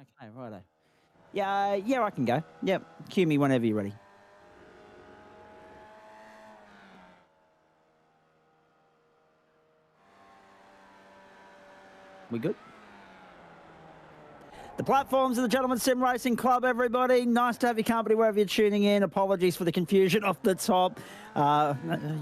Okay, righto. Yeah, I can go. Yep, cue me whenever you're ready. We good? The platforms of the Gentleman Sim Racing Club, everybody. Nice to have your company wherever you're tuning in. Apologies for the confusion off the top.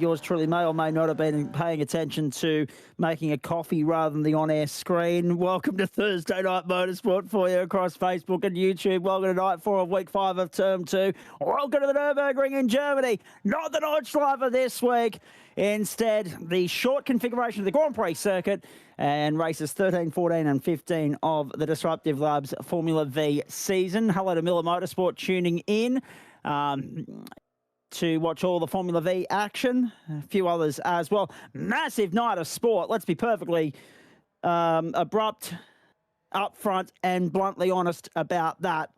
Yours truly may or may not have been paying attention to making a coffee rather than the on-air screen. Welcome to Thursday Night Motorsport for you across Facebook and YouTube. Welcome to Night 4 of Week 5 of Term 2. Welcome to the Nürburgring in Germany. Not the Nordschleife this week. Instead, the short configuration of the Grand-Prix circuit and races 13, 14 and 15 of the Disruptive Labs Formula V season. Hello to Miller Motorsport tuning in to watch all the Formula V action. A few others as well. Massive night of sport. Let's be perfectly abrupt, upfront and bluntly honest about that.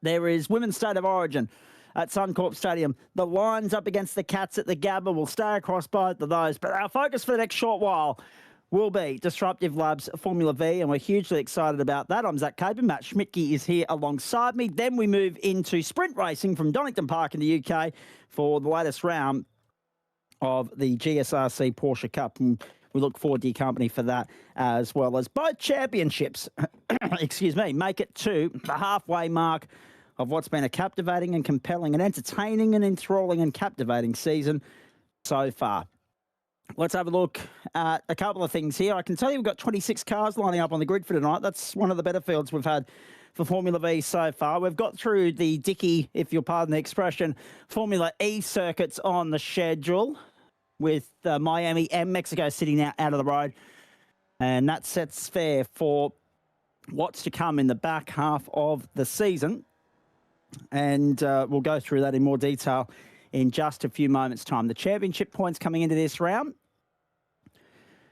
There is Women's State of Origin at Suncorp Stadium. The Lions up against the Cats at the Gabba. Will stay across both of those. But our focus for the next short while will be Disruptive Labs Formula V, and we're hugely excited about that. I'm Zach Capen. Matt Schmidtke is here alongside me. Then we move into sprint racing from Donington Park in the UK for the latest round of the GSRC Porsche Cup. And we look forward to your company for that, as well as both championships, make it to the halfway mark of what's been a captivating and compelling and entertaining and enthralling and captivating season so far. Let's have a look at a couple of things here. I can tell you we've got 26 cars lining up on the grid for tonight. That's one of the better fields we've had for Formula V so far. We've got through the Dicky, if you'll pardon the expression, Formula E circuits on the schedule with Miami and Mexico City now out of the road. And that sets fair for what's to come in the back half of the season. And we'll go through that in more detail in just a few moments' time. The championship points coming into this round.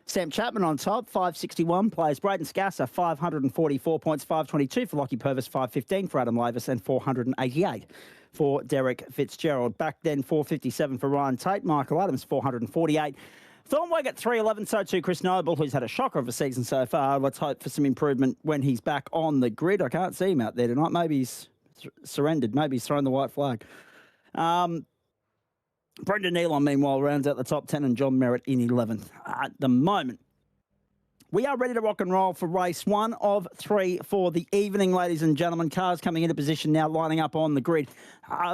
Sam Chapman on top, 561 plays. Braden Scasser, 544 points, 522 for Lockie Purvis, 515 for Adam Lavis, and 488 for Derek Fitzgerald. Back then, 457 for Ryan Tate. Michael Adams, 448. Thornweg at 311, so too Chris Noble, who's had a shocker of a season so far. Let's hope for some improvement when he's back on the grid. I can't see him out there tonight. Maybe he's surrendered. Maybe he's thrown the white flag. Brendan Nealon, meanwhile, rounds out the top 10 and John Merritt in 11th at the moment. We are ready to rock and roll for race 1 of 3 for the evening, ladies and gentlemen. Cars coming into position now, lining up on the grid.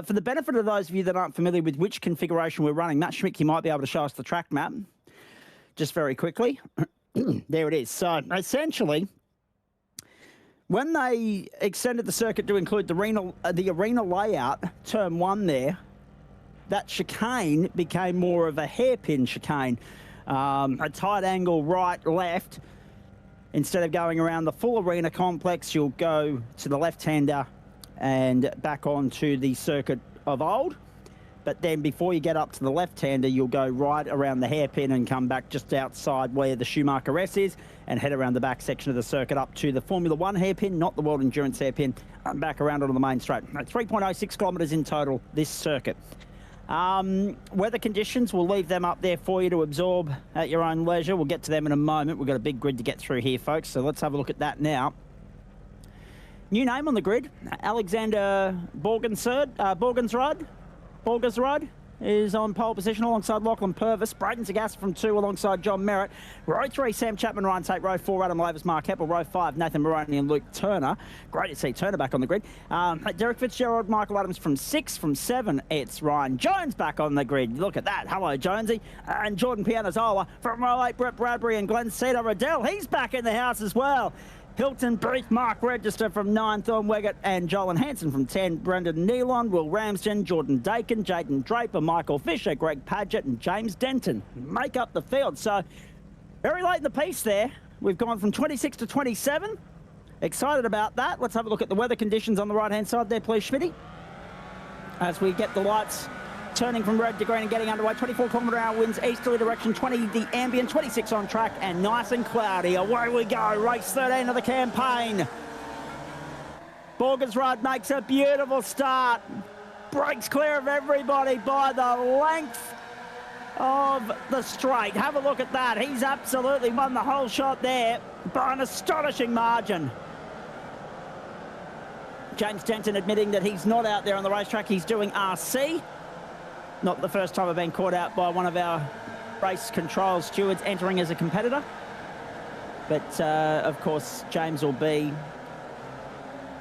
For the benefit of those of you that aren't familiar with which configuration we're running, Matt Schmidt, you might be able to show us the track map just very quickly. There it is. So, essentially, when they extended the circuit to include the arena layout, turn 1 there, that chicane became more of a hairpin chicane, a tight angle right-left. Instead of going around the full arena complex, you'll go to the left-hander and back onto the circuit of old. But then before you get up to the left-hander, you'll go right around the hairpin and come back just outside where the Schumacher S is and head around the back section of the circuit up to the Formula 1 hairpin, not the World Endurance hairpin, and back around onto the main straight. 3.06 kilometres in total, this circuit. Weather conditions, we'll leave them up there for you to absorb at your own leisure. We'll get to them in a moment. We've got a big grid to get through here, folks, so let's have a look at that now. New name on the grid, Alexander Borgensrud is on pole position alongside Lachlan Purvis. Braden Zagasser from 2 alongside John Merritt. Row 3, Sam Chapman, Ryan Tate. Row 4, Adam Lavis, Mark Heppel. Row 5, Nathan Moroney and Luke Turner. Great to see Turner back on the grid. Derek Fitzgerald, Michael Adams from 6. From 7, it's Ryan Jones back on the grid. Look at that. Hello, Jonesy. And Jordan Pianazzola from row 8, Brett Bradbury and Glenn Cedar Riddell. He's back in the house as well. Hilton Booth, Mark Register from 9, Thorn Weggett and Jolan Hanson from 10, Brendan Nealon, Will Ramsden, Jordan Dakin, Jaden Draper, Michael Fisher, Greg Padgett and James Denton make up the field. So very late in the piece there. We've gone from 26 to 27. Excited about that. Let's have a look at the weather conditions on the right-hand side there, please, Schmitty. As we get the lights turning from red to green and getting underway. 24 km/h winds, easterly direction, 20 the ambient, 26 on track and nice and cloudy. Away we go, race 13 of the campaign. Borgensrud makes a beautiful start. Breaks clear of everybody by the length of the straight. Have a look at that. He's absolutely won the whole shot there by an astonishing margin. James Denton admitting that he's not out there on the racetrack. He's doing RC. Not the first time I've been caught out by one of our race control stewards entering as a competitor. But, of course, James will be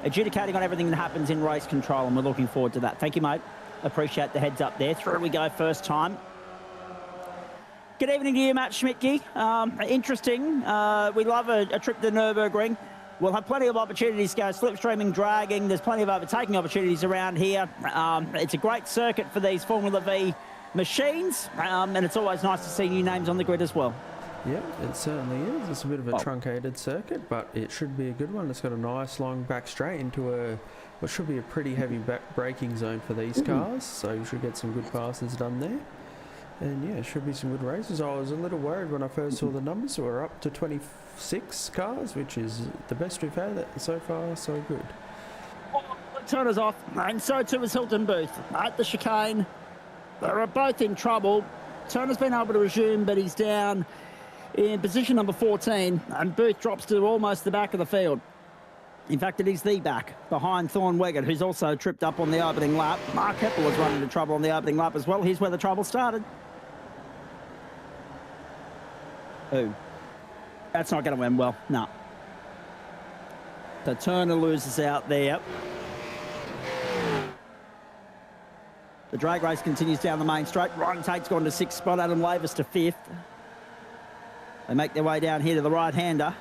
adjudicating on everything that happens in race control, and we're looking forward to that. Thank you, mate. Appreciate the heads up there. Through we go, first time. Good evening to you, Matt Schmidtke. Interesting. We love a trip to the Nürburgring. We'll have plenty of opportunities to go slipstreaming, dragging. There's plenty of overtaking opportunities around here. It's a great circuit for these Formula V machines, and it's always nice to see new names on the grid as well. Yeah, it certainly is. It's a bit of a truncated circuit, but it should be a good one. It's got a nice long back straight into what should be a pretty heavy braking zone for these cars, so you should get some good passes done there. And yeah, it should be some good races. I was a little worried when I first saw the numbers. So we're up to 26 cars, which is the best we've had so far, so good. Turner's off, and so too is Hilton Booth. At the chicane, they're both in trouble. Turner's been able to resume, but he's down in position number 14, and Booth drops to almost the back of the field. In fact, it is the back, behind Thorne Weggett, who's also tripped up on the opening lap. Mark Heppel was running into trouble on the opening lap as well. Here's where the trouble started. Ooh. That's not going to end well. No. So Turner loses out there. The drag race continues down the main straight. Ryan Tate's gone to 6th spot. Adam Lavis to 5th. They make their way down here to the right-hander,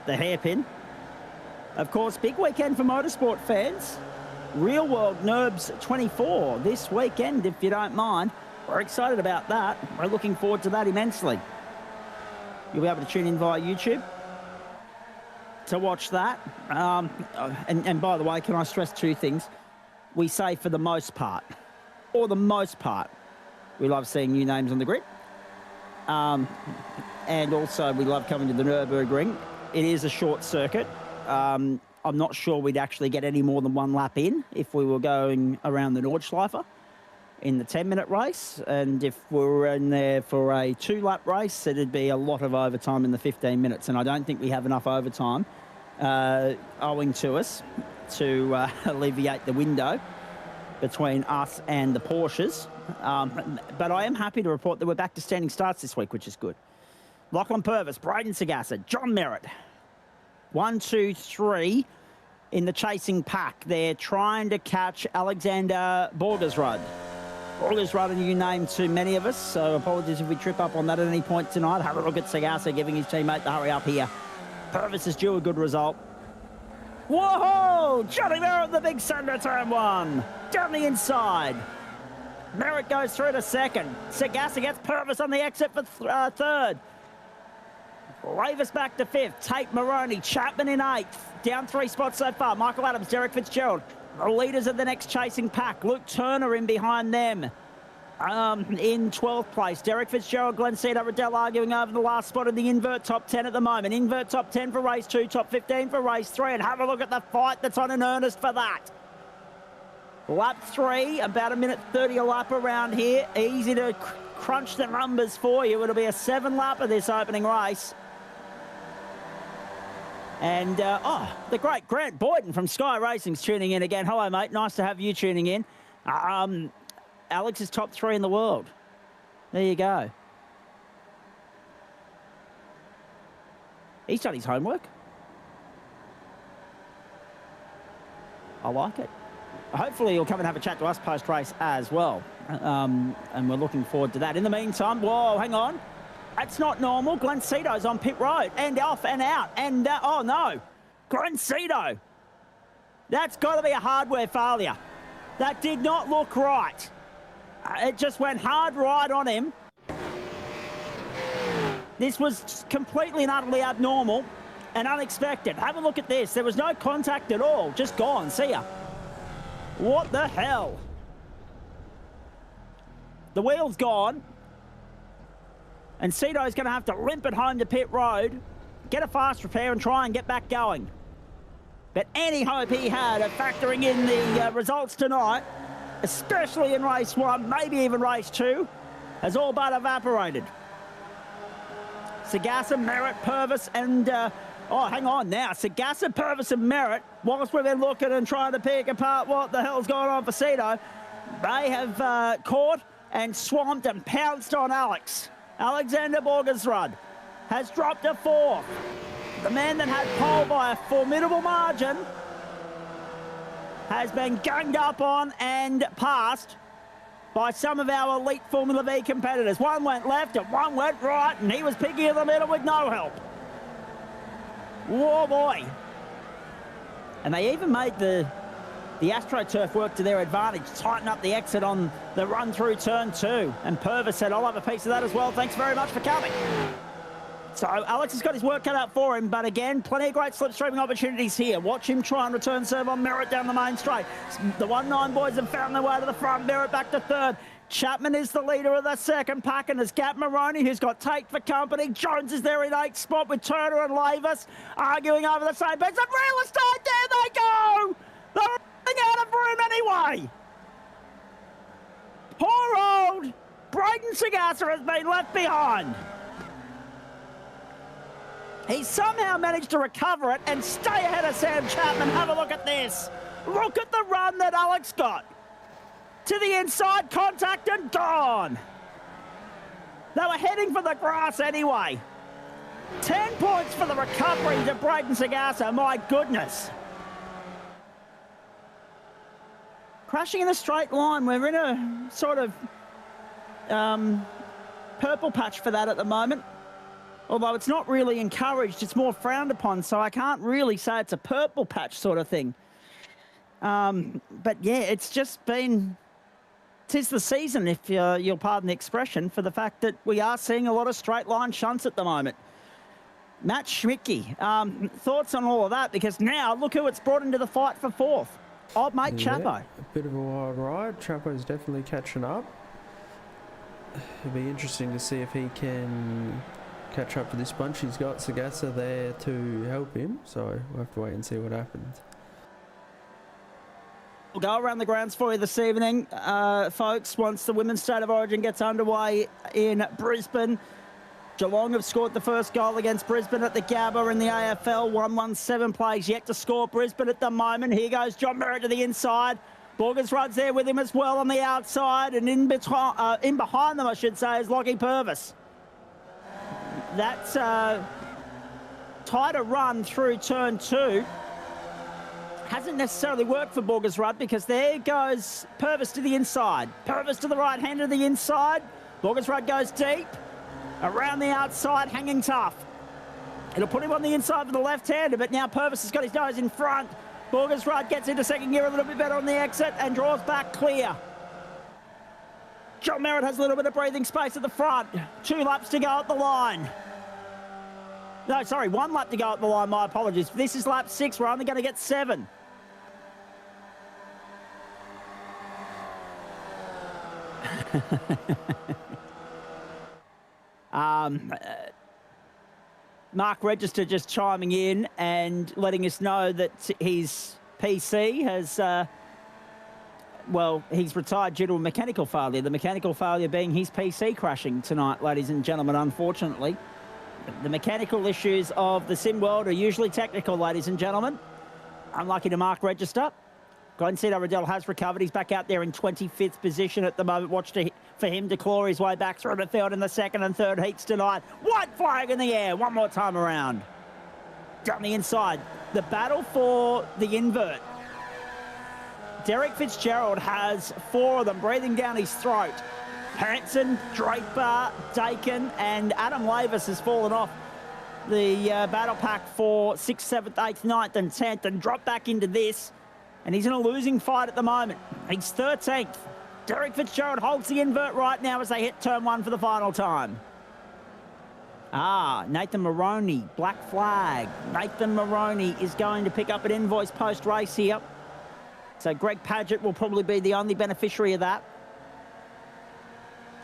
the hairpin. Of course, big weekend for motorsport fans. Real World Nurbs 24 this weekend, if you don't mind. We're excited about that. We're looking forward to that immensely. You'll be able to tune in via YouTube to watch that. And by the way, can I stress two things? We say for the most part, or the most part, we love seeing new names on the grid. And also, we love coming to the Nürburgring. It is a short circuit. I'm not sure we'd actually get any more than one lap in if we were going around the Nordschleife in the 10-minute race. And if we were in there for a 2-lap race, it'd be a lot of overtime in the 15 minutes. And I don't think we have enough overtime owing to us to alleviate the window between us and the Porsches. But I am happy to report that we're back to standing starts this week, which is good. Lachlan Purvis, Braden Sagassa, John Merritt. 1, 2, 3 in the chasing pack. They're trying to catch Alexander Borgersrud. Borgersrud, a new name to many of us, so apologies if we trip up on that at any point tonight. Have a look at Sagassa giving his teammate the hurry up here. Purvis is due a good result. Whoa! Johnny Merritt, the big centre, turn 1. Down the inside. Merritt goes through to 2nd. Sagassa gets Purvis on the exit for 3rd. Lavis back to 5th. Tate, Maroney, Chapman in 8th. Down 3 spots so far. Michael Adams, Derek Fitzgerald. The leaders of the next chasing pack. Luke Turner in behind them. In 12th place. Derek Fitzgerald, Glenn Cedar, Riddell arguing over the last spot in the invert top 10 at the moment. Invert top 10 for race 2, top 15 for race 3. And have a look at the fight that's on in earnest for that. Lap 3, about 1:30 a lap around here. Easy to crunch the numbers for you. It'll be a 7-lap of this opening race. And, the great Grant Boyden from Sky Racing's tuning in again. Hello, mate. Nice to have you tuning in. Alex is top 3 in the world. There you go. He's done his homework. I like it. Hopefully he'll come and have a chat to us post-race as well. And we're looking forward to that. In the meantime, whoa, hang on. That's not normal. Glenn Cito's on pit road and off and out. And, oh, no. Glenn Cito. That's got to be a hardware failure. That did not look right. It just went hard right on him. This was completely and utterly abnormal and unexpected. Have a look at this. There was no contact at all. Just gone. See ya. What the hell? The wheel's gone. And Cito's going to have to limp it home to pit road, get a fast repair and try and get back going. But any hope he had of factoring in the results tonight, especially in race 1, maybe even race 2, has all but evaporated. Sagassa, Merritt, Purvis and Oh, hang on now. Sagasa, Purvis and Merritt, whilst we've been looking and trying to pick apart what the hell's going on for Cito, they have caught and swamped and pounced on Alex. Alexander Borgersrud has dropped a fourth. The man that had pole by a formidable margin has been ganged up on and passed by some of our elite Formula V competitors. One went left and one went right, and he was picking in the middle with no help. Whoa, boy. And they even made the AstroTurf work to their advantage, tighten up the exit on the run through turn 2. And Purvis said, I'll have a piece of that as well. Thanks very much for coming. So Alex has got his work cut out for him, but again, plenty of great slipstreaming opportunities here. Watch him try and return serve on Merritt down the main straight. The 1-9 boys have found their way to the front. Merritt back to third. Chapman is the leader of the second pack, and there's Gap Maroney, who's got Tate for company. Jones is there in 8th spot with Turner and Lavis arguing over the same bits of real estate. There they go! They're running out of room anyway. Poor old Braden Sagasa has been left behind. He somehow managed to recover it and stay ahead of Sam Chapman. Have a look at this. Look at the run that Alex got. To the inside, contact and gone. They were heading for the grass anyway. 10 points for the recovery to Braden Sagasa, my goodness. Crashing in a straight line. We're in a sort of purple patch for that at the moment. Although it's not really encouraged, it's more frowned upon, so I can't really say it's a purple patch sort of thing. But yeah, it's just been... 'Tis the season, if you'll pardon the expression, for the fact that we are seeing a lot of straight line shunts at the moment. Matt Schmidtke, thoughts on all of that? Because now, look who it's brought into the fight for fourth. Old mate Chapo. A bit of a wild ride. Chapo's definitely catching up. It'll be interesting to see if he can catch up to this bunch. He's got Sagasa there to help him, so we'll have to wait and see what happens. We'll go around the grounds for you this evening, folks, once the Women's State of Origin gets underway in Brisbane. Geelong have scored the first goal against Brisbane at the Gabba in the AFL. 1-1-7 plays yet to score Brisbane at the moment. Here goes John Merritt to the inside. Borgersrud's there with him as well on the outside, and in behind them, I should say, is Lockie Purvis. That's tighter run through turn 2. Hasn't necessarily worked for Borgersrud because there goes Purvis to the inside. Purvis to the right hand to the inside. Borgersrud goes deep. Around the outside, hanging tough. It'll put him on the inside for the left-hander, but now Purvis has got his nose in front. Borgersrud gets into second gear a little bit better on the exit and draws back clear. John Merritt has a little bit of breathing space at the front. 2 laps to go at the line. No, sorry, 1 lap to go at the line, my apologies. This is lap 6, we're only going to get 7. Mark Register just chiming in and letting us know that his PC has, he's retired due to a mechanical failure. The mechanical failure being his PC crashing tonight, ladies and gentlemen, unfortunately. The mechanical issues of the sim world are usually technical, ladies and gentlemen. Unlucky to Mark Register. Glenn Riddell has recovered. He's back out there in 25th position at the moment. Watch for him to claw his way back through the field in the second and third heats tonight. White flag in the air. One more time around. Down the inside. The battle for the invert. Derek Fitzgerald has 4 of them breathing down his throat. Hanson, Draper, Dakin, and Adam Lavis has fallen off the battle pack for 6th, 7th, 8th, 9th, and 10th and dropped back into this. And he's in a losing fight at the moment. He's 13th. Derek Fitzgerald holds the invert right now as they hit turn 1 for the final time. Nathan Moroney, black flag. Nathan Moroney is going to pick up an invoice post-race here. So Greg Padgett will probably be the only beneficiary of that,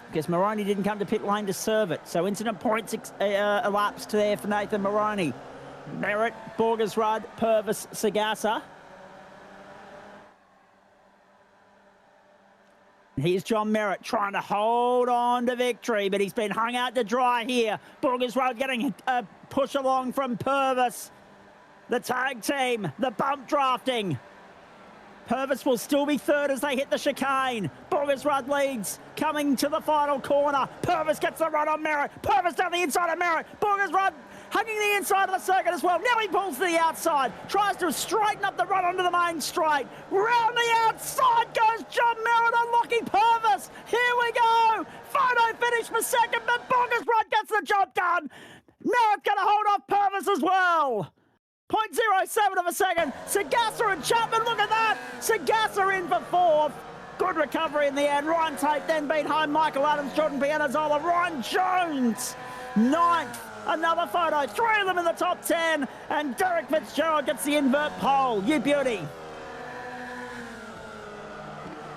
because Moroney didn't come to pit lane to serve it. So incident points elapsed there for Nathan Moroney. Merritt, Borgersrud, Purvis, Sagasa. Here's John Merritt trying to hold on to victory, but he's been hung out to dry here. Boogers Road getting a push along from Purvis. The tag team, the bump drafting. Purvis will still be third as they hit the chicane. Boogers Rudd leads, coming to the final corner. Purvis gets the run on Merritt. Purvis down the inside of Merritt. Boogers Rudd hugging the inside of the circuit as well. Now he pulls to the outside. Tries to straighten up the run onto the main straight. Round the outside goes John Merritt, unlocking Purvis. Here we go. Photo finish for second, but Boogers Rudd gets the job done. Merritt's going to hold off Purvis as well. 0.07 of a second. Sagassa and Chapman, look at that. Sagassa in for fourth. Good recovery in the end. Ryan Tate then beat home Michael Adams, Jordan Pianazzola, Ryan Jones, ninth. Another photo. Three of them in the top 10. And Derek Fitzgerald gets the invert pole. You beauty.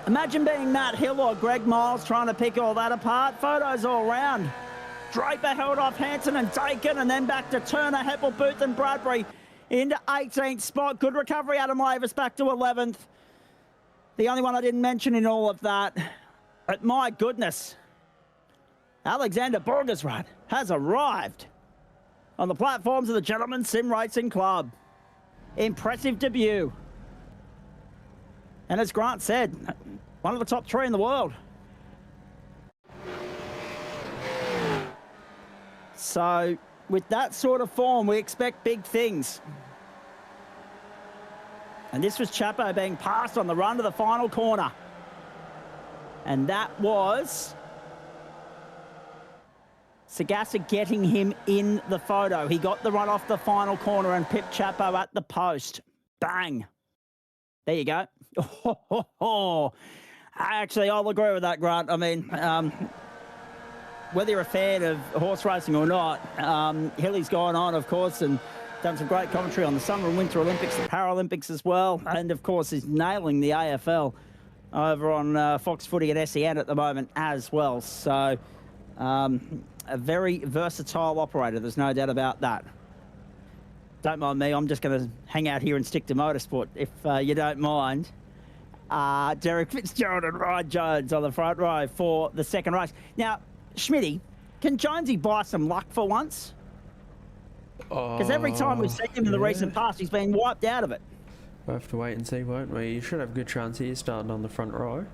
Imagine being Matt Hill or Greg Miles trying to pick all that apart. Photos all round. Draper held off Hanson and Dakin, and then back to Turner, Heppel, Booth and Bradbury into 18th spot. Good recovery. Adam Lavis back to 11th. The only one I didn't mention in all of that, but my goodness, Alexander Boogers has arrived on the platforms of the Gentlemen's Sim Racing Club. Impressive debut. And as Grant said, one of the top three in the world. So with that sort of form, we expect big things. And this was Chapo being passed on the run to the final corner. And that was Sagassa getting him in the photo. He got the run off the final corner and pipped Chapo at the post. Bang. There you go. Actually, I'll agree with that, Grant. I mean, whether you're a fan of horse racing or not, Hilly's gone on, of course, and done some great commentary on the Summer and Winter Olympics, the Paralympics as well, and, of course, is nailing the AFL over on Fox Footy and SEN at the moment as well. So, a very versatile operator, there's no doubt about that. Don't mind me, I'm just going to hang out here and stick to motorsport, if you don't mind. Derek Fitzgerald and Ryan Jones on the front row for the second race. Now, Schmitty, can Jonesy buy some luck for once? Because every time we've seen him in the recent past, he's been wiped out of it. We'll have to wait and see, won't we? You should have a good chance here starting on the front row.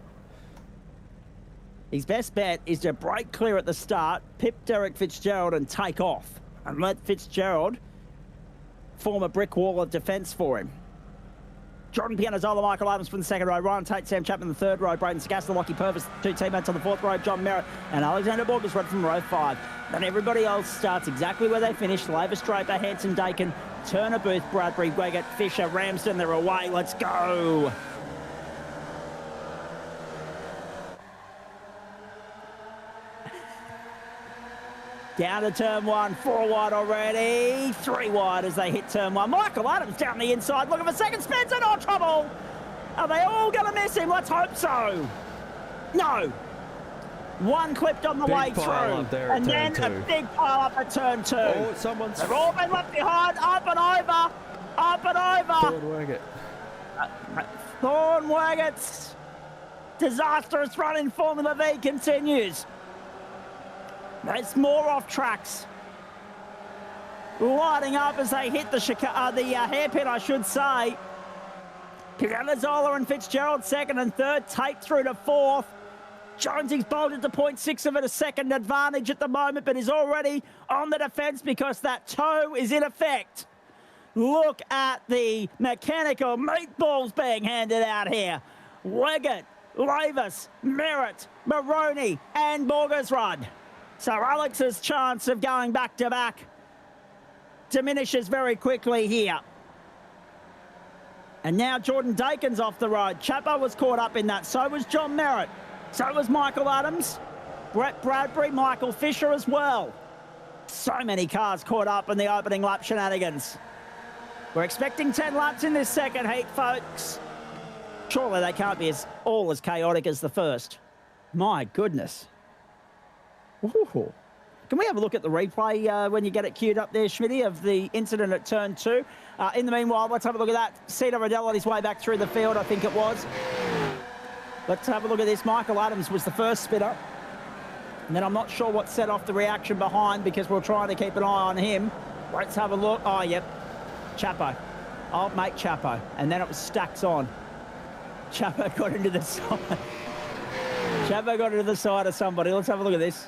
His best bet is to break clear at the start, pip Derek Fitzgerald and take off, and let Fitzgerald form a brick wall of defence for him. Jordan Pianazzola, Michael Adams from the second row, Ryan Tate, Sam Chapman in the third row, Braden Sagassa, Lockie Purvis, two teammates on the fourth row, John Merritt and Alexander Boogers from row 5. Then everybody else starts exactly where they finished. Lavis, Draper, Hanson, Dakin, Turner, Booth, Bradbury, Weggett, Fisher, Ramsden, they're away. Let's go. Down to turn 1, 4 wide already, 3 wide as they hit turn 1. Michael Adams down the inside, looking for second. Spencer, no trouble. Are they all going to miss him? Let's hope so. No. One clipped on the way through. And then a big pile up at turn 2. Oh, someone's... They've all been left behind, up and over, up and over. Thorn Waggett. Thorn Waggett's disastrous run in Formula V continues. There's more off tracks. Lighting up as they hit the hairpin, I should say. Pianazzola and Fitzgerald second and third. Tate through to fourth. Jonesy's bolted to 0.6 of it, a second advantage at the moment, but is already on the defence because that toe is in effect. Look at the mechanical meatballs being handed out here. Leggett, Lavis, Merritt, Maroney and Boogers. So Alex's chance of going back-to-back diminishes very quickly here. And now Jordan Dakin's off the road. Chapo was caught up in that. So was John Merritt. So was Michael Adams, Brett Bradbury, Michael Fisher as well. So many cars caught up in the opening lap shenanigans. We're expecting 10 laps in this second heat, folks. Surely they can't be all as chaotic as the first. My goodness. Ooh. Can we have a look at the replay when you get it queued up there, Schmitty, of the incident at turn 2? In the meanwhile, let's have a look at that. Cedar Riddell on his way back through the field, I think it was. Let's have a look at this. Michael Adams was the first spinner. And then I'm not sure what set off the reaction behind because we're trying to keep an eye on him. Let's have a look. Oh, yep. Chapo. Old mate Chapo. And then it was Stacks on. Chapo got into the side. Chapo got into the side of somebody. Let's have a look at this.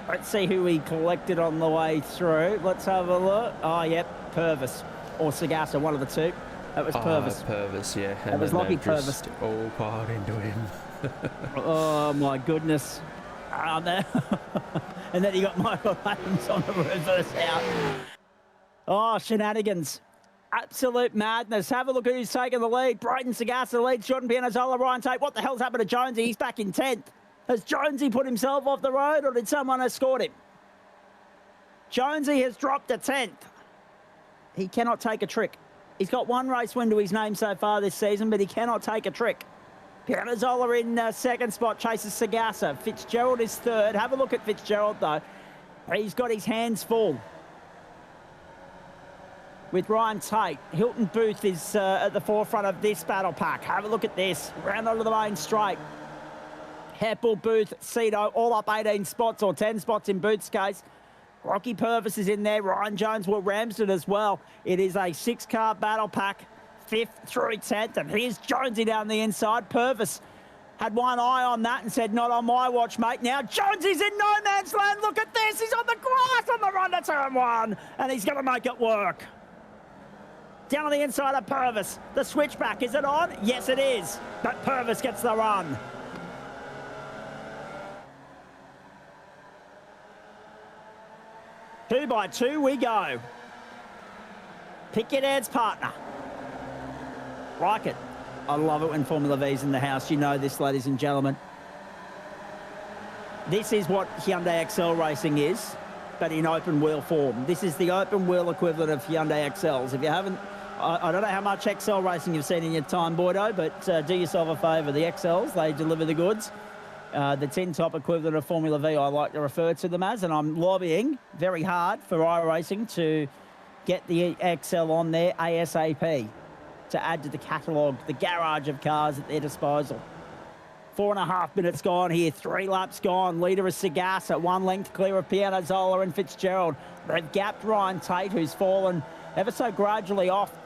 Let's see who he collected on the way through. Let's have a look. Oh, yep. Purvis. Or Sagasa, one of the two. That was Purvis. Purvis, yeah. That was Lockie Purvis. All piled into him. Oh, my goodness. And then you got Michael Adams on the reverse out. Oh, shenanigans. Absolute madness. Have a look at who's taking the lead. Brayden Sagasa leads. Jordan Pianazzola, Ryan Tate. What the hell's happened to Jonesy? He's back in 10th. Has Jonesy put himself off the road or did someone escort him? Jonesy has dropped to 10th. He cannot take a trick. He's got one race win to his name so far this season, but he cannot take a trick. Pianazzola in second spot, chases Sagasa. Fitzgerald is third. Have a look at Fitzgerald, though. He's got his hands full with Ryan Tate. Hilton Booth is at the forefront of this battle pack. Have a look at this. Round onto the main straight. Heppel, Booth, Cedo, all up 18 spots or 10 spots in Booth's case. Rocky Purvis is in there. Ryan Jones will Ramsden as well. It is a 6-car battle pack. 5th through 10th, and here's Jonesy down the inside. Purvis had one eye on that and said, not on my watch, mate. Now Jonesy's in no man's land. Look at this. He's on the grass on the run to turn 1, and he's going to make it work. Down on the inside of Purvis. The switchback, is it on? Yes, it is. But Purvis gets the run. Two by two we go. Pick your dad's partner. Like it. I love it when Formula V's in the house. You know this, ladies and gentlemen. This is what Hyundai XL racing is, but in open wheel form. This is the open wheel equivalent of Hyundai XLs. If you haven't, I don't know how much XL racing you've seen in your time, Boydo, but do yourself a favour. The XLs, they deliver the goods. The tin top equivalent of Formula V, I like to refer to them as, and I'm lobbying very hard for iRacing to get the XL on there ASAP. To add to the catalogue, the garage of cars at their disposal. 4.5 minutes gone here, 3 laps gone. Leader is Sagasa, 1 length clear of Pianazzola and Fitzgerald. They've gapped Ryan Tate, who's fallen ever so gradually off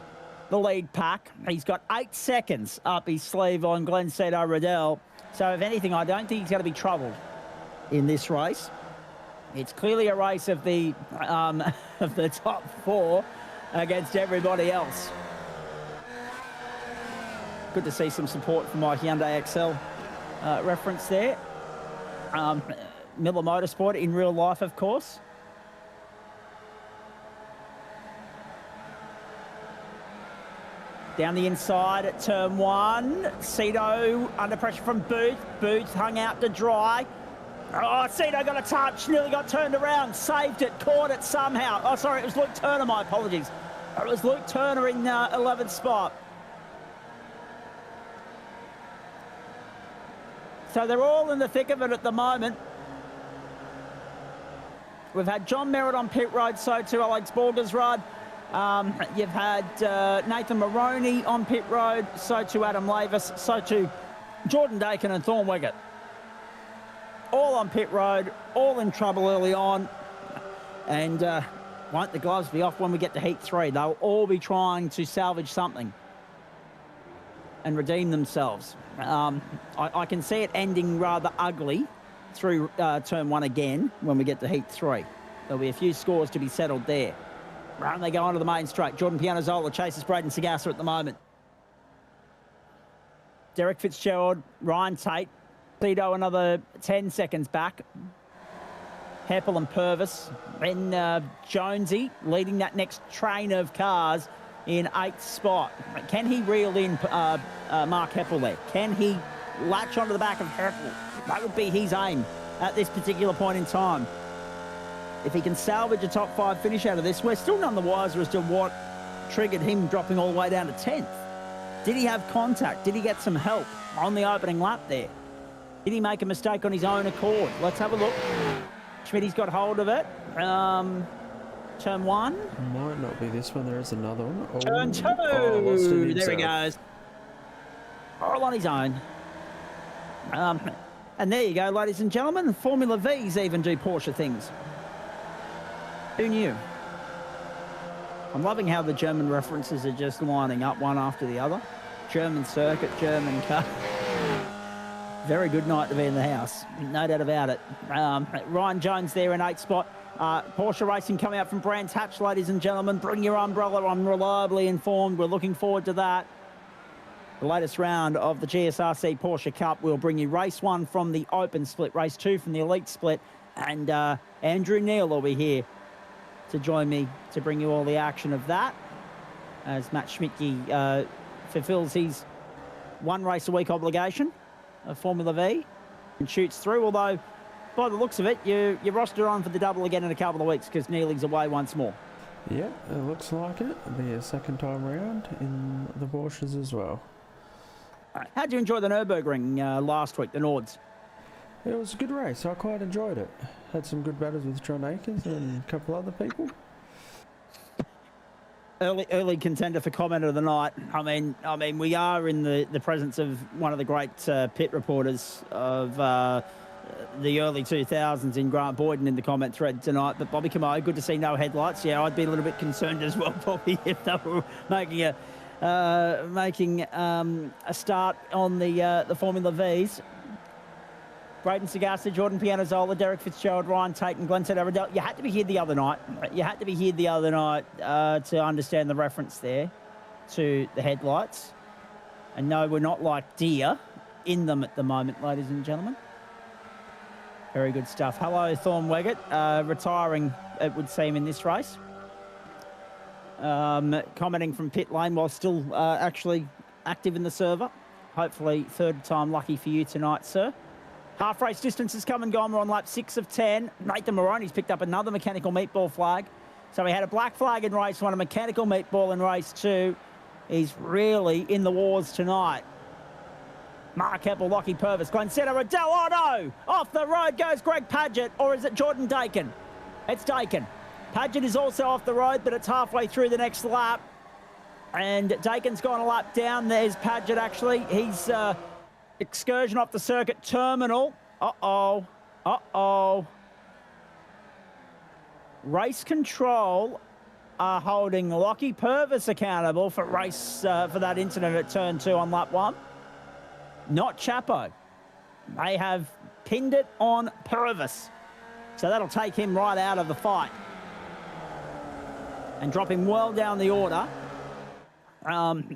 the lead pack. He's got 8 seconds up his sleeve on Glenn Cedo Riddell. So if anything, I don't think he's going to be troubled in this race. It's clearly a race of the top 4 against everybody else. Good to see some support for my Hyundai XL reference there. Miller Motorsport in real life, of course. Down the inside at turn 1. Cedo under pressure from Booth. Booth hung out to dry. Oh, Cedo got a touch, nearly got turned around, saved it, caught it somehow. Oh, sorry, it was Luke Turner, my apologies. It was Luke Turner in 11th spot. So they're all in the thick of it at the moment. We've had John Merritt on pit road, so too Alex Borgersrud. You've had Nathan Maroney on pit road, so too Adam Lavis, so too Jordan Dakin and Thorn Wiggett. All on pit road, all in trouble early on. And won't the gloves be off when we get to heat 3? They'll all be trying to salvage something and redeem themselves. I can see it ending rather ugly through turn 1 again when we get to heat 3. There'll be a few scores to be settled there. Round they go onto the main straight. Jordan Pianazzola chases Brayden Sagasa at the moment. Derek Fitzgerald, Ryan Tate, Cedo another 10 seconds back. Heppel and Purvis. Then Jonesy leading that next train of cars in 8th spot. Can he reel in Mark Heppel there? Can he latch onto the back of Heppel? That would be his aim at this particular point in time. If he can salvage a top 5 finish out of this, we're still none the wiser as to what triggered him dropping all the way down to 10th. Did he have contact? Did he get some help on the opening lap there? Did he make a mistake on his own accord? Let's have a look. Schmidt's got hold of it. Turn 1. Might not be this one. There is another one. Oh. Turn 2. Oh, there he goes. All on his own. And there you go, ladies and gentlemen. Formula V's even do Porsche things. Who knew? I'm loving how the German references are just lining up one after the other. German circuit, German car. Very good night to be in the house, no doubt about it. Ryan Jones there in 8th spot. Porsche Racing coming out from Brands Hatch, ladies and gentlemen. Bring your umbrella, I'm reliably informed. We're looking forward to that. The latest round of the GSRC Porsche Cup will bring you race 1 from the open split, race 2 from the elite split, and Andrew Neil will be here to join me to bring you all the action of that as Matt Schmidtke fulfills his 1 race a week obligation of Formula V and shoots through, although by the looks of it, you're rostered on for the double again in a couple of weeks because Neely's away once more. Yeah, it looks like it. It'll be a second time round in the Porsches as well. How'd you enjoy the Nürburgring last week, the Nords? It was a good race. I quite enjoyed it. Had some good battles with John Akers and a couple other people. Early contender for comment of the night. I mean, we are in the presence of one of the great pit reporters of the early 2000s in Grant Boyden in the comment thread tonight. But Bobby Camo, good to see no headlights. Yeah, I'd be a little bit concerned as well, Bobby, if they were making a start on the Formula V's. Braden Sagasta, Jordan Pianazzola, Derek Fitzgerald, Ryan Tate and Glenn Riddell. You had to be here the other night. To understand the reference there to the headlights. And no, we're not like deer in them at the moment, ladies and gentlemen. Very good stuff. Hello, Thorn Weggett, retiring, it would seem, in this race. Commenting from pit lane while still actually active in the server. Hopefully, third time lucky for you tonight, sir. Half race distance has come and gone. We're on lap 6 of 10. Nathan Moroney's picked up another mechanical meatball flag. So we had a black flag in race 1, a mechanical meatball in race 2. He's really in the wars tonight. Mark Heppel, Lockie Purvis, Glenn Riddell. Oh no! Off the road goes Greg Padgett, or is it Jordan Dakin? It's Dakin. Padgett is also off the road, but it's halfway through the next lap. And Dakin's gone a lap down. There's Padgett, actually. He's excursion off the circuit terminal. Uh-oh. Race control are holding Lockie Purvis accountable for that incident at turn 2 on lap 1. Not Chapo. They have pinned it on Purvis. So that'll take him right out of the fight and drop him well down the order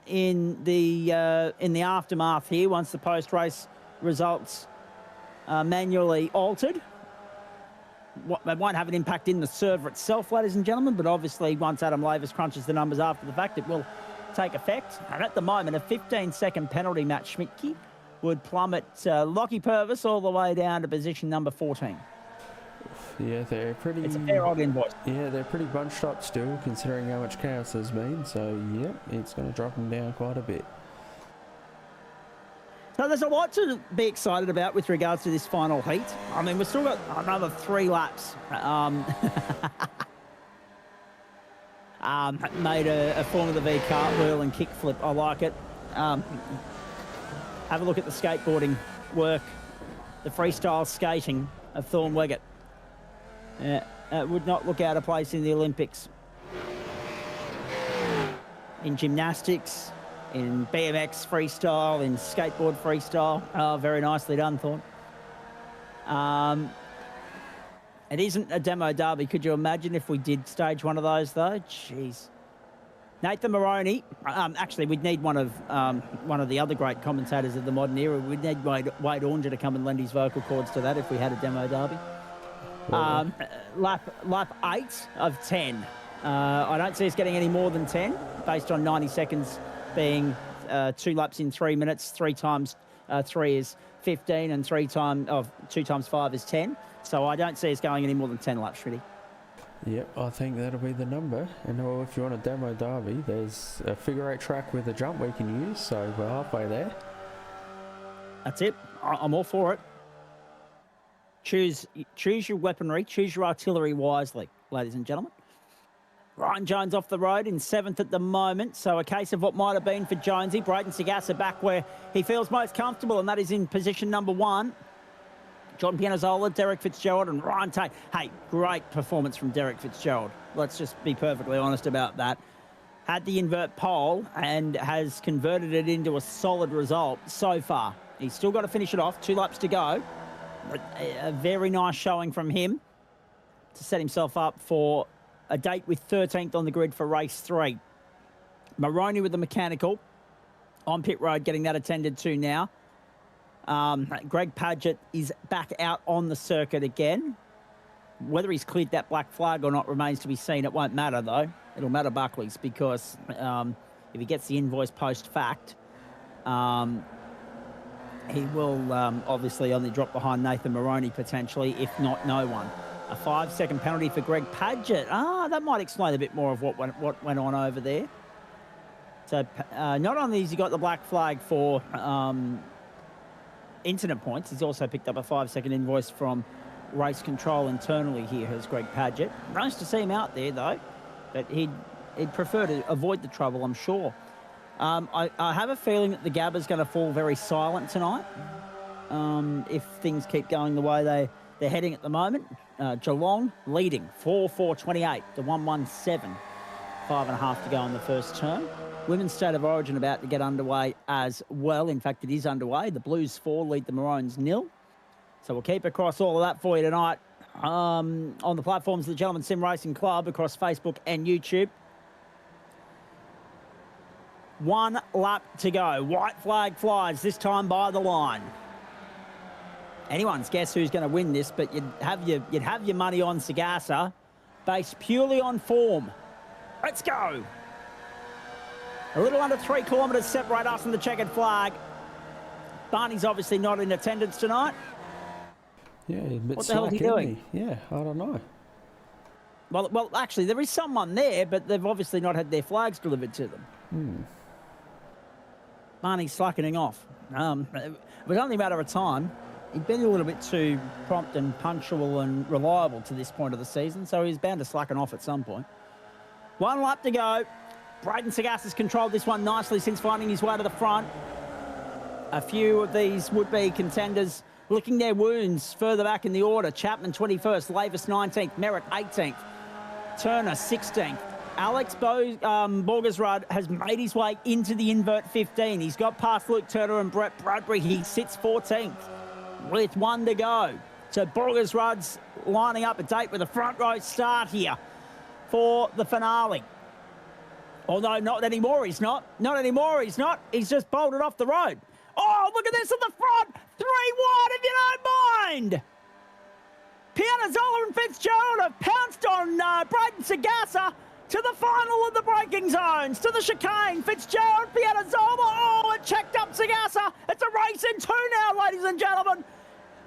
in the aftermath here once the post-race results are manually altered. It won't have an impact in the server itself, ladies and gentlemen, but obviously once Adam Lavis crunches the numbers after the fact, it will take effect. And at the moment, a 15-second penalty, Matt Schmidtke, would plummet Lockie Purvis all the way down to position number 14. Yeah, they're pretty... It's a fair old invoice. Yeah, they're pretty bunched up still, considering how much chaos there's been. So, yeah, it's going to drop them down quite a bit. So there's a lot to be excited about with regards to this final heat. I mean, we've still got another 3 laps. Made a Formula V cartwheel and kickflip. I like it. Have a look at the skateboarding work, the freestyle skating of Thorn Weggett. Would not look out of place in the Olympics. In gymnastics, in BMX freestyle, in skateboard freestyle. Oh, very nicely done, Thorn. It isn't a demo derby. Could you imagine if we did stage one of those, though? Jeez. Nathan Moroney. Actually, we'd need one of the other great commentators of the modern era. We'd need Wade Ornger to come and lend his vocal cords to that if we had a demo derby. Lap 8 of 10. I don't see us getting any more than 10, based on 90 seconds being 2 laps in 3 minutes. 3 times 3 is 15, and 2 times 5 is 10. So I don't see us going any more than 10 laps, really. Yep, I think that'll be the number. And well, if you want a demo derby, there's a figure 8 track with a jump we can use, so we're halfway there. That's it. I'm all for it. Choose your weaponry, choose your artillery wisely, ladies and gentlemen. Ryan Jones off the road in 7th at the moment. So a case of what might have been for Jonesy. Braden Sagassa back where he feels most comfortable, and that is in position number 1. John Pianazzola, Derek Fitzgerald, and Ryan Tate. Hey, great performance from Derek Fitzgerald. Let's just be perfectly honest about that. Had the invert pole and has converted it into a solid result so far. He's still got to finish it off. 2 laps to go. But a very nice showing from him to set himself up for a date with 13th on the grid for race 3. Maroney with the mechanical on pit road, getting that attended to now. Greg Padgett is back out on the circuit again. Whether he's cleared that black flag or not remains to be seen. It won't matter, though. It'll matter Buckley's, because if he gets the invoice post-fact, he will obviously only drop behind Nathan Maroney potentially, if not no one. A 5-second penalty for Greg Padgett. That might explain a bit more of what went on over there. So not only has he got the black flag for incident points, he's also picked up a 5-second invoice from race control internally here, has Greg Padgett. Nice to see him out there, though, but he'd prefer to avoid the trouble, I'm sure. I have a feeling that the Gabba's going to fall very silent tonight if things keep going the way they're heading at the moment. Geelong leading 4-4-28 to 1-1-7. 5.5 to go in the first turn. Women's State of Origin about to get underway as well. In fact, it is underway. The Blues 4 lead the Maroons 0. So we'll keep across all of that for you tonight on the platforms of the Gentleman Sim Racing Club across Facebook and YouTube. 1 lap to go. White flag flies, this time by the line. Anyone's guess who's going to win this, but you'd have your money on Sagassa, based purely on form. Let's go. A little under 3 kilometres separate us and the checkered flag. Barney's obviously not in attendance tonight. Yeah, a bit what the hell is he doing? Yeah, I don't know. Well, actually, there is someone there, but they've obviously not had their flags delivered to them. Barney's slackening off. It was only a matter of time. He'd been a little bit too prompt and punctual and reliable to this point of the season, so he's bound to slacken off at some point. 1 lap to go. Braden Sagassa's controlled this one nicely since finding his way to the front. A few of these would-be contenders licking their wounds further back in the order. Chapman 21st, Lavis 19th, Merritt 18th, Turner 16th. Alex Borgersrud has made his way into the invert 15. He's got past Luke Turner and Brett Bradbury. He sits 14th with 1 to go. So Borgersrud's lining up a date with a front row start here for the finale. Although not anymore, he's not. Not anymore, he's not. He's just bolted off the road. Oh, look at this at the front. 3 wide, if you don't mind. Pianazzola and Fitzgerald have pounced on Braden Sagassa to the final of the braking zones, to the chicane. Fitzgerald, Pianazzola. Oh, it checked up Sagassa. It's a race in 2 now, ladies and gentlemen.